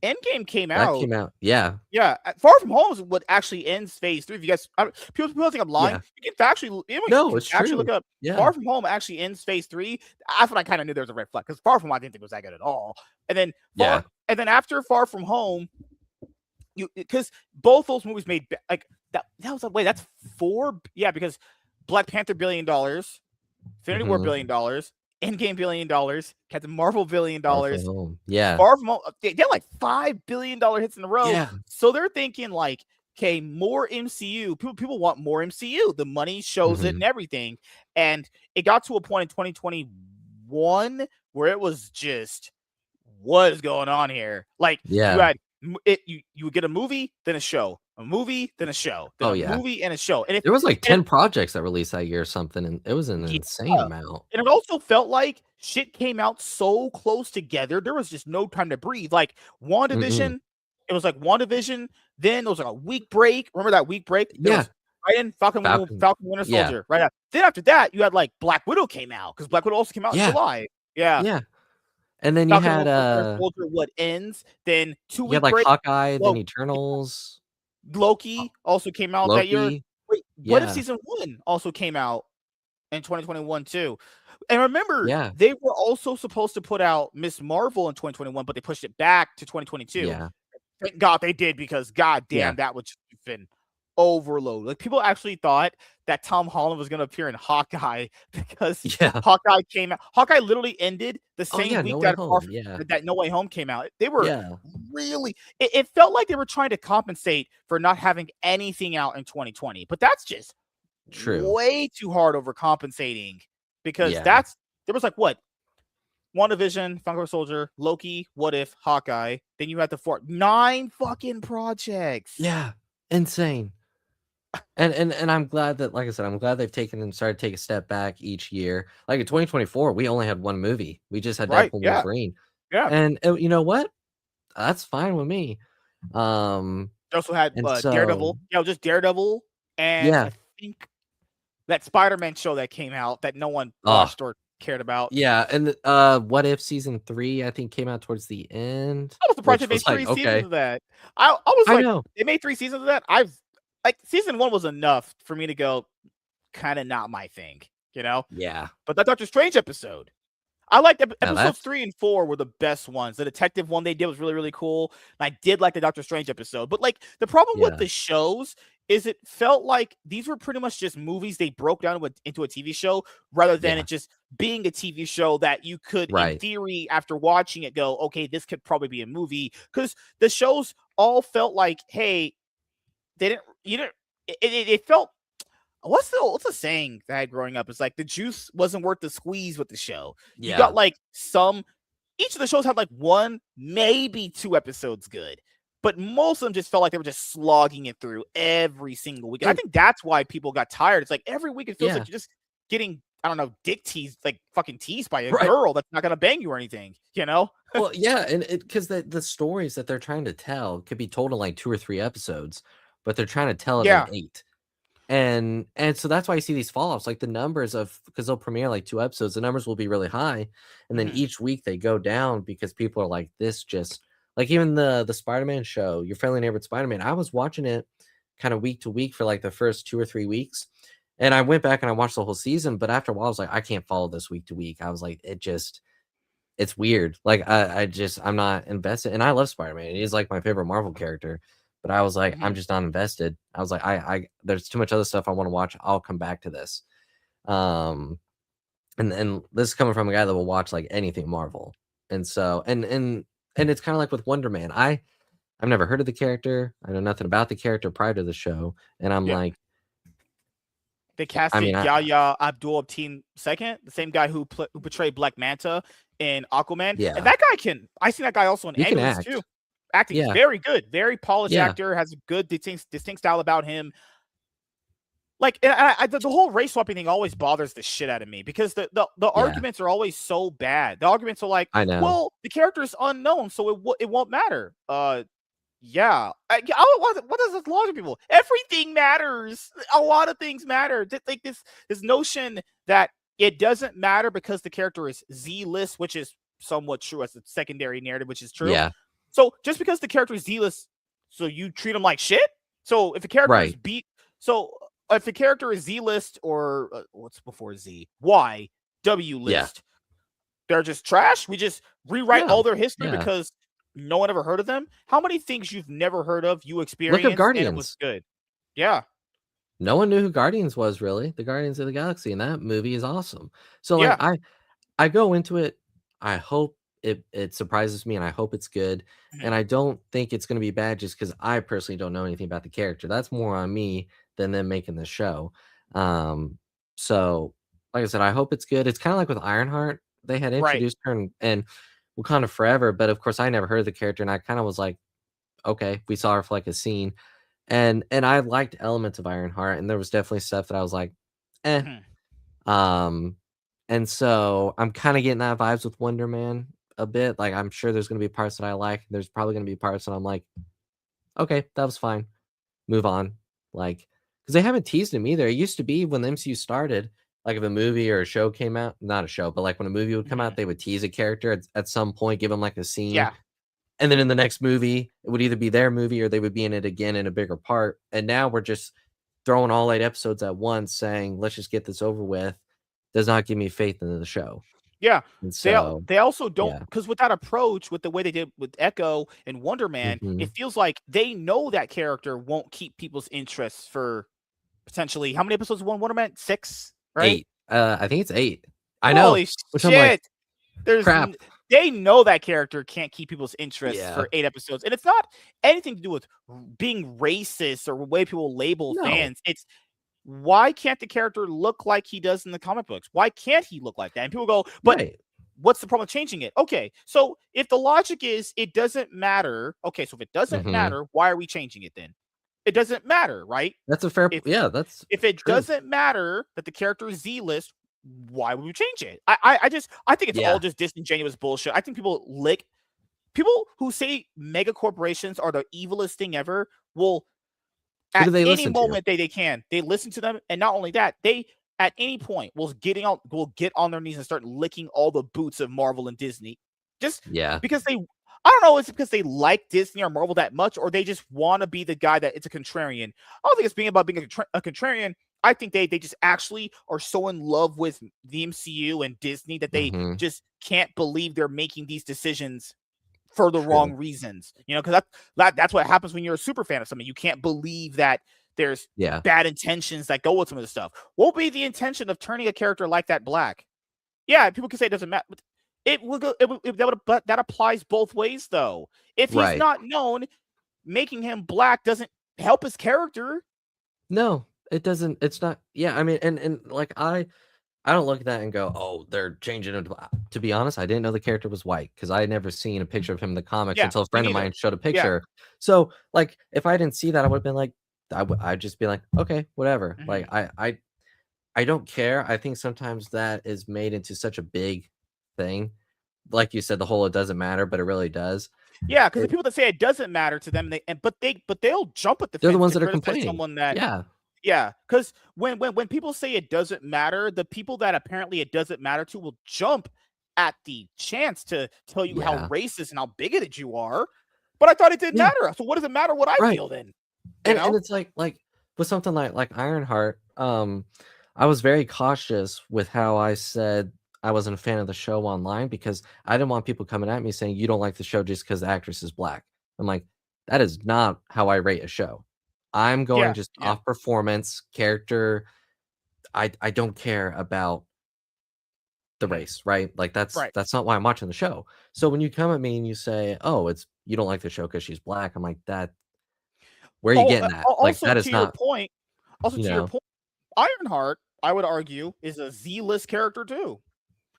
Endgame came That out. came out. Yeah, Yeah, Far From Home is what actually ends Phase 3. If you guys, people think I'm lying. yeah. You can factually, anyone No, can it's actually look true. up. Yeah, Far From Home actually ends Phase 3. That's when I kind of knew there was a red flag because Far From Home I didn't think was that good at all. And then yeah. after Far From Home, because both those movies made like that. That was a wait. That's 4. Yeah, because Black Panther $1 billion, Infinity War $1 Mhm. billion, Endgame $1 billion, Captain Marvel $1 billion. Far From Home. Yeah. They had like $5 billion hits in a row. Yeah. So they're thinking like, okay, more MCU. People want more MCU. The money shows it and everything. And it got to a point in 2021 where it was just, what is going on here? Like you had you would get a movie, then a show, a movie, then a show, then a movie and a show. And there was like 10 projects that released that year or something, and it was an insane amount. And it also felt like shit came out so close together. There was just no time to breathe. Like WandaVision, it was like WandaVision. Then there was like a week break. Remember that week break? Yeah. Right in Falcon Winter Soldier. Right after. Then after that, you had like Black Widow came out because Black Widow also came out in July. Yeah. And then Falcon you had Winter Soldier, what ends? Then 2 weeks like break. Hawkeye, then Eternals. Loki also came out that year. Wait, what if season 1 also came out in 2021 too? And remember, they were also supposed to put out Miss Marvel in 2021, but they pushed it back to 2022. Yeah. Thank God they did, because goddamn, that would just been overload. Like people actually thought that Tom Holland was going to appear in Hawkeye because Hawkeye came out. Hawkeye literally ended the same week that No Way Home came out. They were really, it felt like they were trying to compensate for not having anything out in 2020, but that's just way too hard overcompensating, because there was like what? WandaVision, Falcon Soldier, Loki, What If, Hawkeye. Then you had the 9 fucking projects. Yeah, insane. And I'm glad that, like I said, I'm glad they've started to take a step back each year. Like in 2024, we only had one movie. We just had Deadpool and Wolverine. Yeah. And you know what? That's fine with me. They also had Daredevil. Just Daredevil. And I think that Spider-Man show that came out that no one watched or cared about. Yeah, and What If season 3, I think, came out towards the end. I was surprised they made 3 seasons of that. I was like, they made 3 seasons of that. Season 1 was enough for me to go, kind of not my thing, you know? Yeah. But that Doctor Strange episode, I liked episodes 3 and 4 were the best ones. The detective one they did was really, really cool. And I did like the Doctor Strange episode. But like the problem with the shows is it felt like these were pretty much just movies they broke down into a TV show, rather than it just being a TV show that you could, in theory, after watching it, go, okay, this could probably be a movie. Because the shows all felt like, hey, it felt, what's the saying that I had growing up? It's like the juice wasn't worth the squeeze with the show. You got like each of the shows had like 1, maybe 2 episodes good, but most of them just felt like they were just slogging it through every single week. And I think that's why people got tired. It's like every week it feels like you're just getting, I don't know, dick teased, like fucking teased by a girl that's not gonna bang you or anything, you know? Well, yeah, and because the stories that they're trying to tell could be told in like 2 or 3 episodes, but they're trying to tell it in 8. And so that's why you see these fall-offs, like the numbers because they'll premiere like 2 episodes, the numbers will be really high, and then each week they go down because people are like, this just, like even the Spider-Man show, Your Friendly Neighborhood Spider-Man, I was watching it kind of week to week for like the first 2 or 3 weeks, and I went back and I watched the whole season, but after a while I was like, I can't follow this week to week. I was like, it's weird. Like I'm not invested, and I love Spider-Man. He's like my favorite Marvel character. But I was like, I'm just not invested. I was like, I there's too much other stuff I want to watch. I'll come back to this. And this is coming from a guy that will watch like anything Marvel. And so and it's kind of like with Wonder Man. I've never heard of the character. I know nothing about the character prior to the show. And I'm like, they casted Yahya Abdul-Mateen II, the same guy who portrayed Black Manta in Aquaman. Yeah. And that guy I see that guy also in Aliens too. Acting is very good, very polished actor, has a good distinct style about him. Like, the whole race swapping thing always bothers the shit out of me, because the arguments are always so bad. The arguments are like, well, the character is unknown, so it won't matter. What does this logic, people? Everything matters. A lot of things matter. Like this notion that it doesn't matter because the character is Z-list, which is somewhat true as a secondary narrative, which is true. Yeah. So just because the character is Z-list, so you treat him like shit? So if a character is if the character is Z-list or what's before Z? Y, W list, they're just trash? We just rewrite all their history because no one ever heard of them? How many things you've never heard of, you experienced, Look at Guardians. and it was good? Yeah. no one knew who Guardians was, really. The Guardians of the Galaxy, and that movie is awesome. So, like, Yeah. I go into it, I hope it surprises me, and I hope it's good, and Mhm. I don't think it's gonna be bad just because I personally don't know anything about the character. That's more on me than them making the show. Um, so, like I said, I hope it's good. It's kinda like with Ironheart. They had Right. introduced her and Wakanda Forever, but, of course, I never heard of the character, and I kinda was like, "Okay." We saw her for, like, a scene, and I liked elements of Ironheart, and there was definitely stuff that I was like, "Eh." Mhm. Um, and so I'm kinda getting that vibes with Wonder Man a bit, like, I'm sure there's gonna be parts that I like, there's probably gonna be parts that I'm like, "Okay, that was fine, move on." Like, because they haven't teased him either. It used to be when the MCU started, like, if a movie or a show came out, not a show, but, like, when a movie would come out, Mhm. they would tease a character at some point, give him, like, a scene, Yeah. and then in the next movie, it would either be their movie or they would be in it again in a bigger part, and now we're just throwing all 8 episodes at once saying, "Let's just get this over with," does not give me faith in the show. Yeah. And They so, they also don't, yeah. because with that approach, with the way they did with Echo and Wonder Man, it Mhm. feels like they know that character won't keep people's interests for potentially how many episodes of One Wonder Man? 6, right? 8. I think it's 8. I know, Holy which I'm like, shit. There's "Crap." n They know that character can't keep people's interests Yeah. for 8 episodes, and it's not anything to do with being racist or the way people label No. fans. It's why can't the character look like he does in the comic books? Why can't he look like that? And people go, "But Right. what's the problem with changing it?" Okay, so if the logic is it doesn't matter, okay, so if it doesn't Mhm. matter, why are we changing it then? It doesn't matter, right? That's a fair p If yeah, that's if it true. doesn't matter that the character is Z-list, why would we change it? I think it's all Yeah. just disingenuous bullshit. I think people who say mega corporations are the evilest thing ever will Who at do they any listen to? moment they can, they listen to them, and not only that, they at any point will get on their knees and start licking all the boots of Marvel and Disney. Just Yeah. because they I don't know, it's because they like Disney or Marvel that much, or they just want to be the guy that it's a contrarian. I don't think it's being about being a contrarian. I think they just actually are so in love with the MCU and Disney that they Mhm. just can't believe they're making these decisions for the True. wrong reasons. You know, because that's what happens when you're a super fan of something. You can't believe that there's Yeah. bad intentions that go with some of this stuff. What would be the intention of turning a character like that black? Yeah, people can say it doesn't matter. But it will go. But that applies both ways, though. If he's Right. not known, making him black doesn't help his character. No, it doesn't it's not yeah, I mean, and, like, I don't look at that and go, "Oh, they're changing it." To be honest, I didn't know the character was white because I had never seen a picture of him in the comics Yeah, until a me friend of mine neither. showed a Yeah. picture. So, like, if I didn't see that, I would've been like, I'd just be like, "Okay, whatever." Like, Mhm. I don't care. I think sometimes that is made into such a big thing. Like you said, the whole "it doesn't matter," but it really does. Yeah, because the It people that say it doesn't matter to them, but they'll jump at the they're the fence ones to that are criticize complaining. someone that. Yeah. Yeah, because when people say it doesn't matter, the people that apparently it doesn't matter to will jump at the chance to tell you how Yeah. racist and how bigoted you are. But I thought it didn't Yeah. matter. So what does it matter what I Right. feel then? You And know? it's like with something like Ironheart, I was very cautious with how I said I wasn't a fan of the show online because I didn't want people coming at me saying you don't like the show just because the actress is black. I'm like, that is not how I rate a show. I'm going Yeah, just yeah, off performance, character. I don't care about the mhm, race, right? Like right. that's not why I'm watching the show. So when you come at me and you say, "Oh, it's you don't like the show because she's black," I'm like, that where are you Oh, getting that? Like also that to is your not, point, you know. Ironheart, I would argue, is a Z-list character too.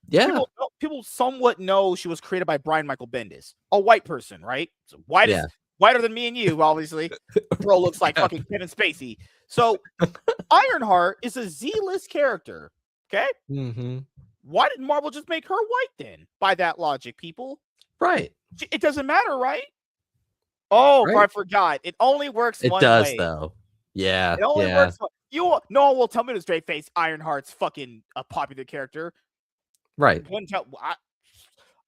Yeah. People somewhat know she was created by Brian Michael Bendis, a white person, right? So Yeah. whiter than me and you, obviously. Bro looks like Yeah. fucking Kevin Spacey. So Ironheart is a Z-list character. Okay, Mhm. why did Marvel just make her white then? By that logic, people, Right. it doesn't matter, right? Oh, Right. I forgot. It only works It one does way. though. Yeah, It only yeah. works. No one will tell me to straight face. Ironheart's fucking a popular character. Right. One tell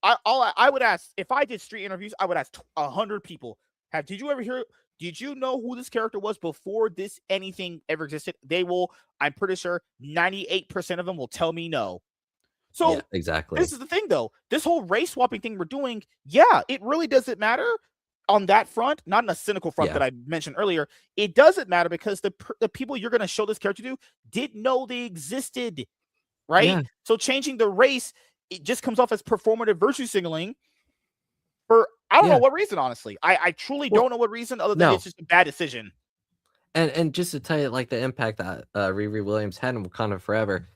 I would ask if I did street interviews. I would ask 100 people. Did you ever hear? Did you know who this character was before this anything ever existed? They will. I'm pretty sure 98% of them will tell me no. Yeah, So this exactly. is the thing, though. This whole race swapping thing we're doing, yeah, it really doesn't matter. on that front, not in a cynical front that I mentioned earlier, it doesn't matter because the people you're going to show this character to didn't know they existed, right? Yeah. So changing the race, it just comes off as performative virtue signaling for I don't know what reason, honestly. I truly don't know what reason other than it's just a bad decision. And just to tell you, like, the impact that Riri Williams had in Wakanda Forever,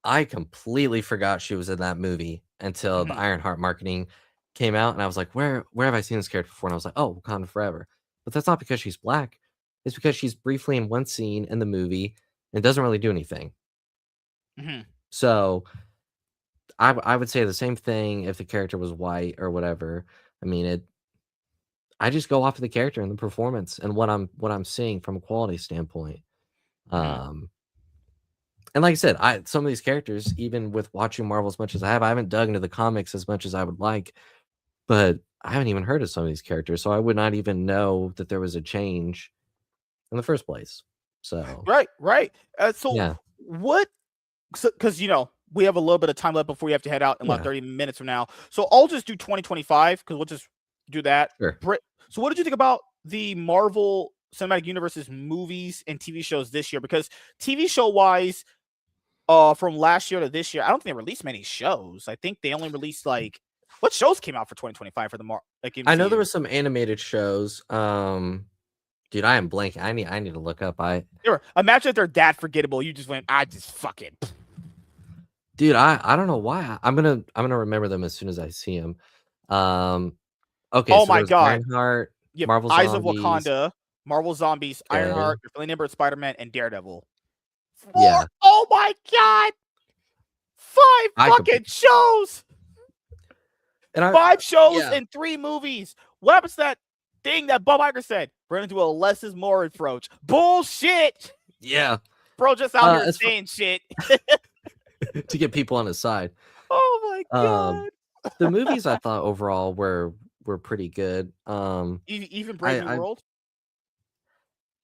I completely forgot she was in that movie until the Ironheart marketing came out, and I was like, where have I seen this character before? And I was like, oh, Wakanda Forever. But that's not because she's black. It's because she's briefly in one scene in the movie and doesn't really do anything. So I would say the same thing if the character was white or whatever. I mean, I just go off of the character and the performance and what I'm seeing from a quality standpoint. And like I said, some of these characters, even with watching Marvel as much as I haven't dug into the comics as much as I would like, but I haven't even heard of some of these characters, so I would not even know that there was a change in the first place. So right. So what? Because we have a little bit of time left before we have to head out in about 30 minutes from now. So I'll just do 2025 because we'll just do that. Sure. So what did you think about the Marvel Cinematic Universe's movies and TV shows this year? Because TV show wise, from last year to this year, I don't think they released many shows. I think they only released what shows came out for 2025 for the MCU? I know there was some animated shows. Dude, I am blanking. I need to look up. Imagine if they're that forgettable. You just went, I just fuck it. Dude, I don't know why. I'm gonna remember them as soon as I see them. Okay. Oh so my god! Ironheart, Marvel Eyes Zombies, of Wakanda, Marvel Zombies, Ironheart, Your Friendly Neighborhood Spider-Man, and Daredevil. Oh my god! 5 fucking shows! And 5 shows and 3 movies. What happens to that thing that Bob Iger said? We're gonna do a less is more approach. Bullshit! Yeah. Bro just out here saying shit. To get people on his side. Oh my god. The movies I thought overall were pretty good. Even Brave New World?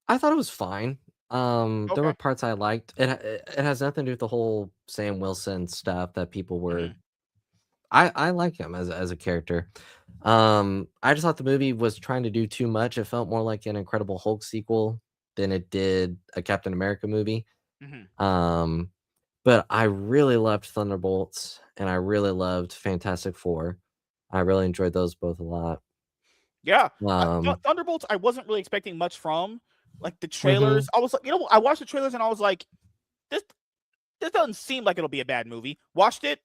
I thought it was fine. There were parts I liked. It has nothing to do with the whole Sam Wilson stuff that people were. I like him as a character. I just thought the movie was trying to do too much. It felt more like an Incredible Hulk sequel than it did a Captain America movie. But I really loved Thunderbolts and I really loved Fantastic Four. I really enjoyed those both a lot. Yeah. Thunderbolts, I wasn't really expecting much from. Like the trailers, I was like, I watched the trailers and I was like, this doesn't seem like it'll be a bad movie. Watched it,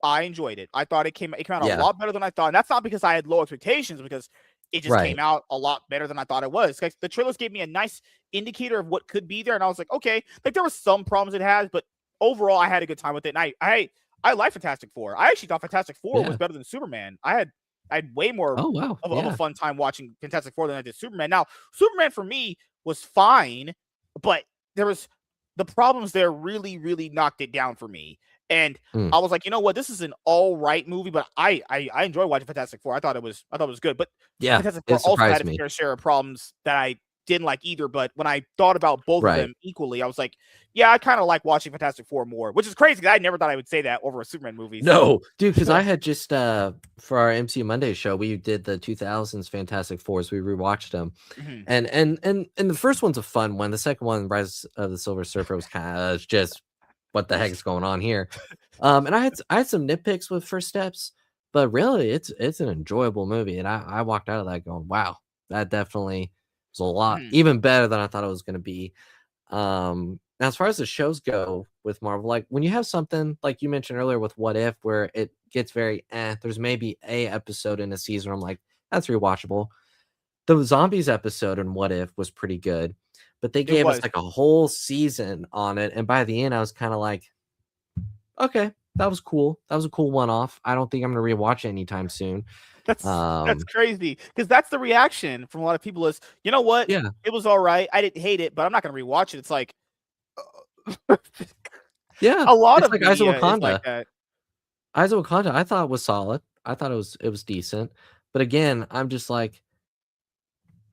I enjoyed it. I thought it came out a lot better than I thought. And that's not because I had low expectations, because it just came out a lot better than I thought it was. Like, the trailers gave me a nice indicator of what could be there, and I was like, okay. Like, there were some problems it has, but overall, I had a good time with it. And I like Fantastic Four. I actually thought Fantastic Four was better than Superman. I had way more of a fun time watching Fantastic Four than I did Superman. Now, Superman for me was fine, but there was the problems there really, really knocked it down for me. And I was like, you know what? This is an all right movie, but I enjoy watching Fantastic Four. I thought it was good, but Fantastic Four also had a fair share of problems that I didn't like either. But when I thought about both of them equally, I was like, yeah, I kind of like watching Fantastic Four more, which is crazy because I never thought I would say that over a Superman movie. No, dude, because I had just for our MCU Monday show, we did the 2000s Fantastic Fours. We rewatched them, and the first one's a fun one. The second one, Rise of the Silver Surfer, was kind of just what the heck is going on here. And I had some nitpicks with First Steps, but really it's an enjoyable movie, and I walked out of that going, wow, that definitely was a lot even better than I thought it was going to be. Now, as far as the shows go with Marvel, like when you have something like you mentioned earlier with What If, where it gets very there's maybe a episode in a season where I'm like, that's rewatchable. The Zombies episode in What If was pretty good, but they gave us like a whole season on it, and by the end I was kind of like, okay, that was cool. That was a cool one-off. I don't think I'm gonna rewatch it anytime soon. That's crazy, because that's the reaction from a lot of people is, you know what? Yeah, it was all right. I didn't hate it, but I'm not gonna rewatch it. It's like, yeah, a lot of like Eyes of Wakanda. like that. Eyes of Wakanda, I thought was solid. I thought it was decent, but again, I'm just like,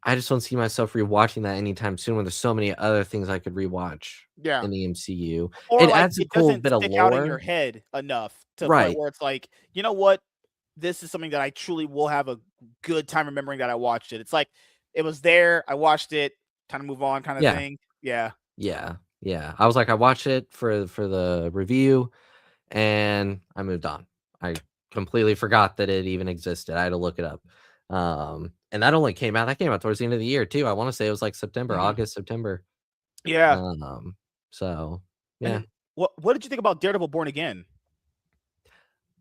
I just don't see myself rewatching that anytime soon when there's so many other things I could rewatch in the MCU. Or it adds a cool bit of lore out in your head enough to the point where it's like, you know what? This is something that I truly will have a good time remembering that I watched it. It's like it was there, I watched it, kind of move on, kind of Yeah. thing. Yeah. Yeah. I was like, I watched it for the review, and I moved on. I completely forgot that it even existed. I had to look it up. And that came out towards the end of the year too. I want to say it was like September, Mhm. August, September. Yeah. So yeah, And what did you think about Daredevil Born Again?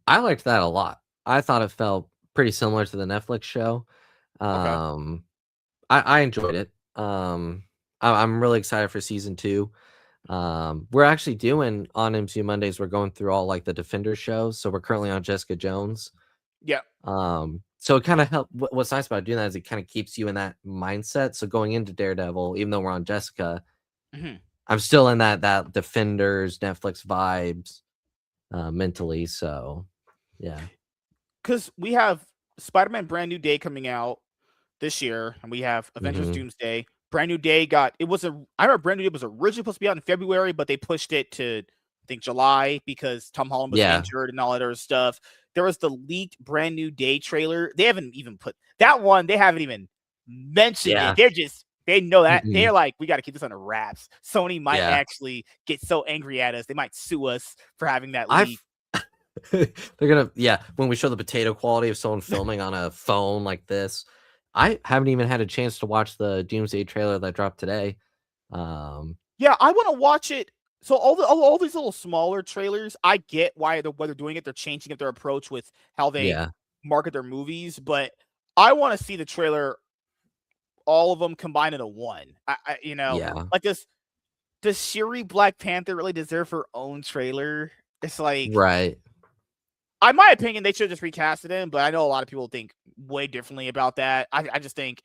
I liked that a lot. I thought it felt pretty similar to the Netflix show. Okay. Um, I enjoyed it. I'm really excited for season 2. We're actually doing on MCU Mondays, we're going through all like the Defender shows. So we're currently on Jessica Jones. Yeah. So it kind of what's nice about doing that is it kind of keeps you in that mindset. So going into Daredevil, even though we're on Jessica, Mhm. I'm still in that Defenders Netflix vibes mentally. So yeah. Cuz we have Spider-Man Brand New Day coming out this year, and we have Avengers Hmm. Doomsday. Brand New Day got it was a I remember Brand New Day was originally supposed to be out in February, but they pushed it to I think July because Tom Holland was Yeah. injured and all that other stuff. There was the leaked Brand New Day trailer. They haven't even put that one. They haven't even mentioned it. Yeah. They know that they're Mm-mm. like we got to keep this under wraps. Sony might Yeah. actually get so angry at us they might sue us for having that leak. I've they're gonna when we show the potato quality of someone filming on a phone like this. I haven't even had a chance to watch the Doomsday trailer that dropped today. Yeah, I want to watch it. So all these little smaller trailers, I get why they're doing it. They're changing up their approach with how they Yeah. market their movies, but I want to see the trailer, all of them combined into one. Yeah. Like this. Does Shuri Black Panther really deserve her own trailer? It's like, Right. in my opinion, they should just recast it in. But I know a lot of people think way differently about that. I just think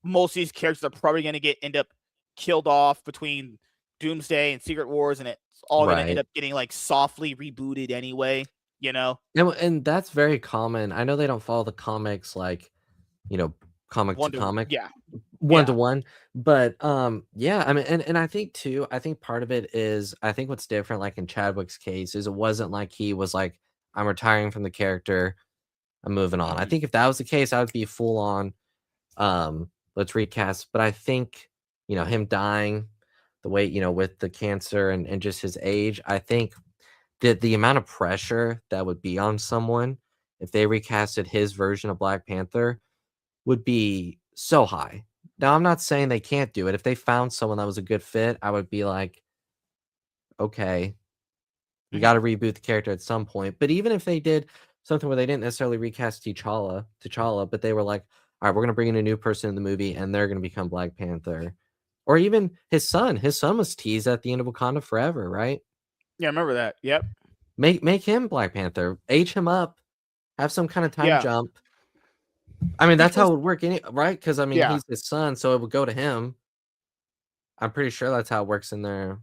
most of these characters are probably going to end up killed off between Doomsday and Secret Wars, and it's all going to end Right. up getting like softly rebooted anyway. You know, And that's very common. I know they don't follow the comics like, comic to comic, yeah, one to yeah, one, but yeah, I mean, and I think too, I think part of it is I think what's different, like in Chadwick's case, is it wasn't like he was like, I'm retiring from the character, I'm moving on. I mhm, think if that was the case, I would be full on, let's recast. But I think, him dying the way, with the cancer and just his age, I think that the amount of pressure that would be on someone if they recasted his version of Black Panther would be so high. Now, I'm not saying they can't do it. If they found someone that was a good fit, I would be like, okay, we got mhm. to reboot the character at some point. But even if they did something where they didn't necessarily recast T'Challa, but they were like, all right, we're going to bring in a new person in the movie and they're going to become Black Panther. Or even his son. His son was teased at the end of Wakanda Forever, right? Yeah, I remember that. Yep. Make him Black Panther. Age him up. Have some kind of time Yeah, jump. I mean, that's how because it would work, right? Because I mean, yeah, he's his son, so it would go to him. I'm pretty sure that's how it works in there.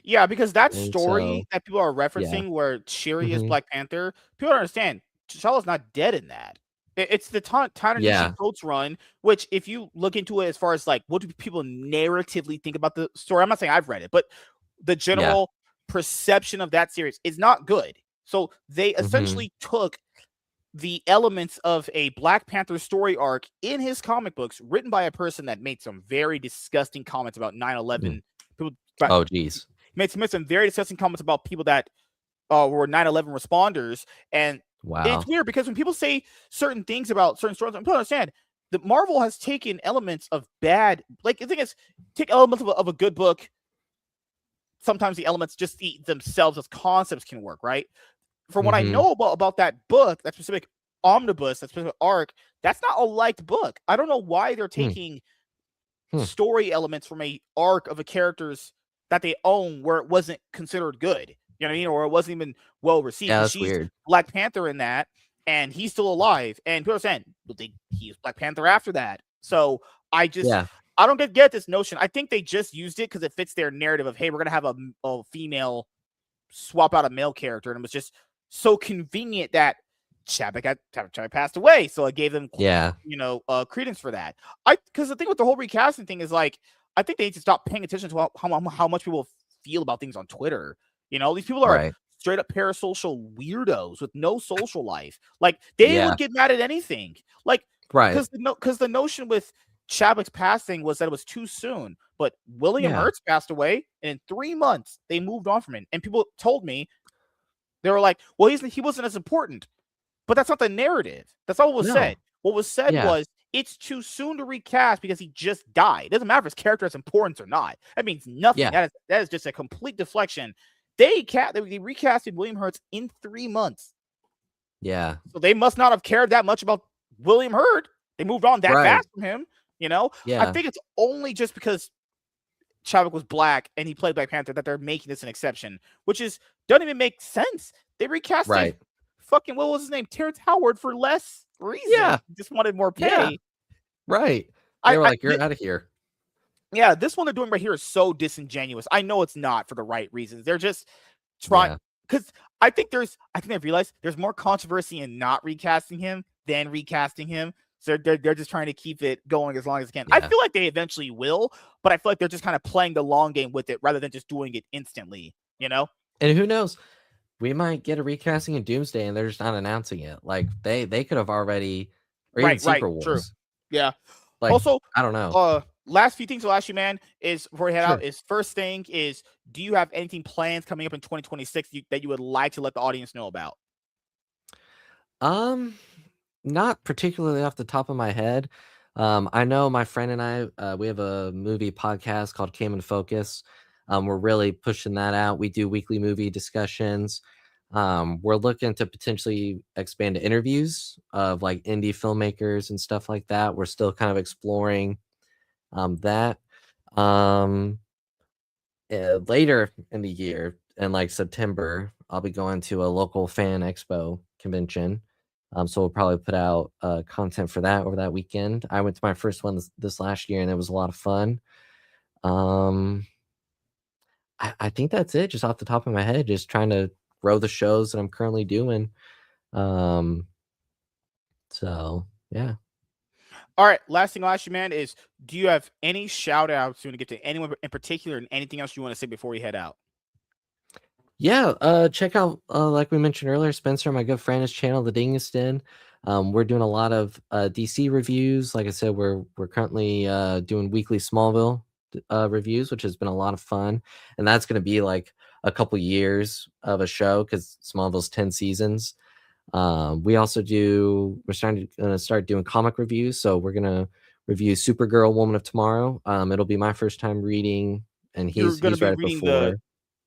yeah, because that And so, story that people are yeah. referencing, where Shuri is Mhm. Black Panther, people don't understand. T'Challa's not dead in that. It's the Ta-Nehisi Yeah. Coates run, which if you look into it as far as like what do people narratively think about the story, I'm not saying I've read it, but the Yeah. general perception of that series is not good. So they Mhm. essentially took the elements of a Black Panther story arc in his comic books, written by a person that made some very disgusting comments about 9/11. Mm. People, but Oh, geez. made some very disgusting comments about people that were 9/11 responders, and it's Wow. weird because when people say certain things about certain stories, people understand that Marvel has taken elements of bad, like the thing is, take elements of a good book. Sometimes the elements just themselves as concepts can work, right? From what I Mhm. know about that book, that specific omnibus, that specific arc, that's not a liked book. I don't know why they're Hmm. taking Hmm. story elements from a arc of a character's that they own where it wasn't considered good. You know what I mean? Or it wasn't even well received Yeah, because that's she's weird. Black Panther in that, and he's still alive. And people are saying, well, he's Black Panther after that. So Yeah. I don't get this notion. I think they just used it because it fits their narrative of, hey, we're gonna have a female swap out a male character, and it was just so convenient that Chadwick passed away, so it gave them Yeah. credence for that. Because the thing with the whole recasting thing is like I think they need to stop paying attention to how much people feel about things on Twitter. These people are Right. straight up parasocial weirdos with no social life. Like they would get mad at anything. Like because the notion with Chadwick's passing was that it was too soon. But William Hurt passed away, and in 3 months they moved on from him. And people told me, they were like, "Well, he wasn't as important." But that's not the narrative. That's all what was said. What was said was it's too soon to recast because he just died. It doesn't matter if his character has importance or not. That means nothing. That is just a complete deflection. They recasted William Hurt in 3 months. Yeah. So they must not have cared that much about William Hurt. They moved on that fast from him. You know? Yeah. I think it's only just because Chadwick was black and he played Black Panther that they're making this an exception, which doesn't even make sense. They recasted fucking, what was his name? Terrence Howard for less reason. Yeah. He just wanted more pay. Yeah. Right. They were like, you're out of here. Yeah, this one they're doing right here is so disingenuous. I know it's not for the right reasons. They're just trying, because I think they've realized there's more controversy in not recasting him than recasting him. So they're just trying to keep it going as long as they can. I feel like they eventually will, but I feel like they're just kind of playing the long game with it rather than just doing it instantly, you know? And who knows? We might get a recasting in Doomsday and they're just not announcing it. Like they could have already, or even Secret Wars. True. Yeah. Like, also, I don't know. Last few things I'll ask you, man, is before we head out, is first thing is, do you have anything planned coming up in 2026 that you would like to let the audience know about? Not particularly off the top of my head. I know my friend and I, we have a movie podcast called Came in Focus. We're really pushing that out. We do weekly movie discussions. We're looking to potentially expand to interviews of like indie filmmakers and stuff like that. We're still kind of exploring that. Later in the year, in like September, I'll be going to a local fan expo convention. So we'll probably put out content for that over that weekend. I went to my first one this last year, and it was a lot of fun. I think that's it, just off the top of my head, just trying to grow the shows that I'm currently doing. So, yeah. All right, last thing I'll ask you, man, is do you have any shout outs you want to get to anyone in particular and anything else you want to say before we head out? Yeah, check out, like we mentioned earlier, Spencer, my good friend, his channel, The Dingiston. We're doing a lot of DC reviews. Like I said, we're currently doing weekly Smallville reviews, which has been a lot of fun. And that's going to be like a couple years of a show because Smallville's 10 seasons. We're starting to start doing comic reviews. So we're going to review Supergirl, Woman of Tomorrow. It'll be my first time reading, and he's read it before.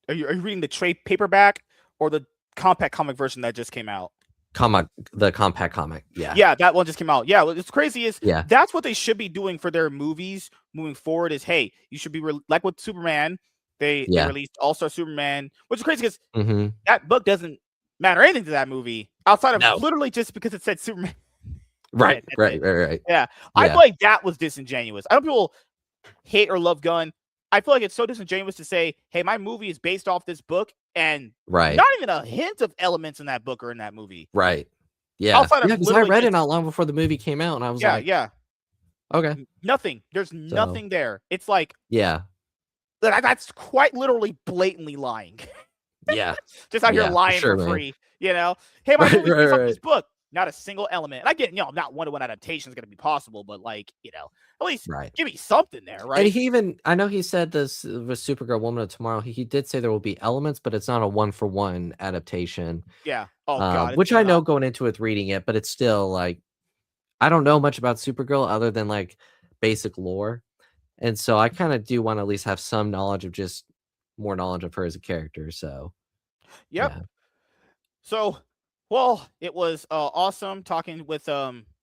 Are you reading the trade paperback or the compact comic version that just came out? The compact comic. Yeah, that one just came out. Yeah, what's crazy is that's what they should be doing for their movies moving forward is, hey, you should be like with Superman. They released All-Star Superman, which is crazy because that book doesn't matter anything to that movie outside of literally just because it said Superman. Right. Yeah. I feel like that was disingenuous. I don't know people hate or love Gunn. I feel like it's so disingenuous to say, hey, my movie is based off this book, and not even a hint of elements in that book or in that movie. Right. Yeah. Because I read it not long before the movie came out, and I was like, okay. Nothing. There's nothing there. It's like, that's quite literally blatantly lying. Yeah. Just out here lying for free. You know? Hey, my movie's based off this book. Not a single element. And I get, not one-to-one adaptation is going to be possible, but like, at least give me something there, right? And I know he said this with Supergirl, Woman of Tomorrow. He did say there will be elements, but it's not a one-for-one adaptation. Yeah. Oh God. Which I know going into it, reading it, but it's still like, I don't know much about Supergirl other than like basic lore, and so I kind of do want to at least have some knowledge of just more knowledge of her as a character. So, So. Well, it was awesome talking with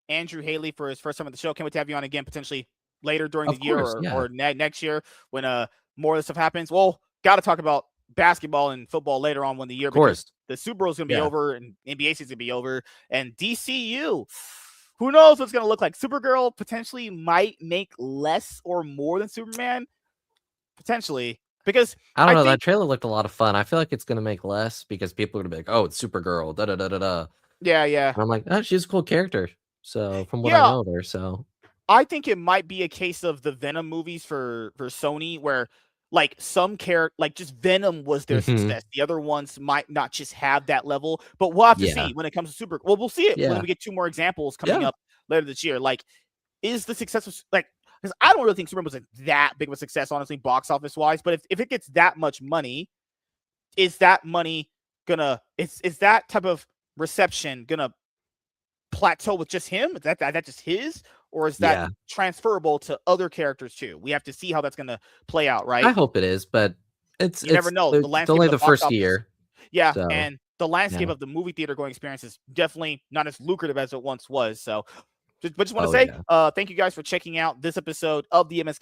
Andrew Haley for his first time on the show. Can't wait to have you on again potentially later during the year or next year when more of this stuff happens. Well, got to talk about basketball and football later on when the year, because the Super Bowl is going to be over and NBA season going to be over, and DCU, who knows what's going to look like. Supergirl potentially might make less or more than Superman, potentially. Because I don't know, that trailer looked a lot of fun. I feel like it's gonna make less because people are gonna be like, "Oh, it's Supergirl." Da da da da da. Yeah. And I'm like, "Oh, she's a cool character." So from what I know of her, so I think it might be a case of the Venom movies for Sony, where like some character, like just Venom was their success. The other ones might not just have that level, but we'll have to see when it comes to Super. Well, we'll see it when we get 2 more examples coming up later this year. Like, is the success of, like, because I don't really think Superman was that big of a success, honestly, box office wise. But if it gets that much money, is that money gonna is that type of reception gonna plateau with just him? Is that just his, or is that transferable to other characters too? We have to see how that's gonna play out, right? I hope it is, but you never know. The landscape, it's only the first office, year. So, and the landscape of the movie theater going experience is definitely not as lucrative as it once was. So, just want to say, thank you guys for checking out this episode of the MSK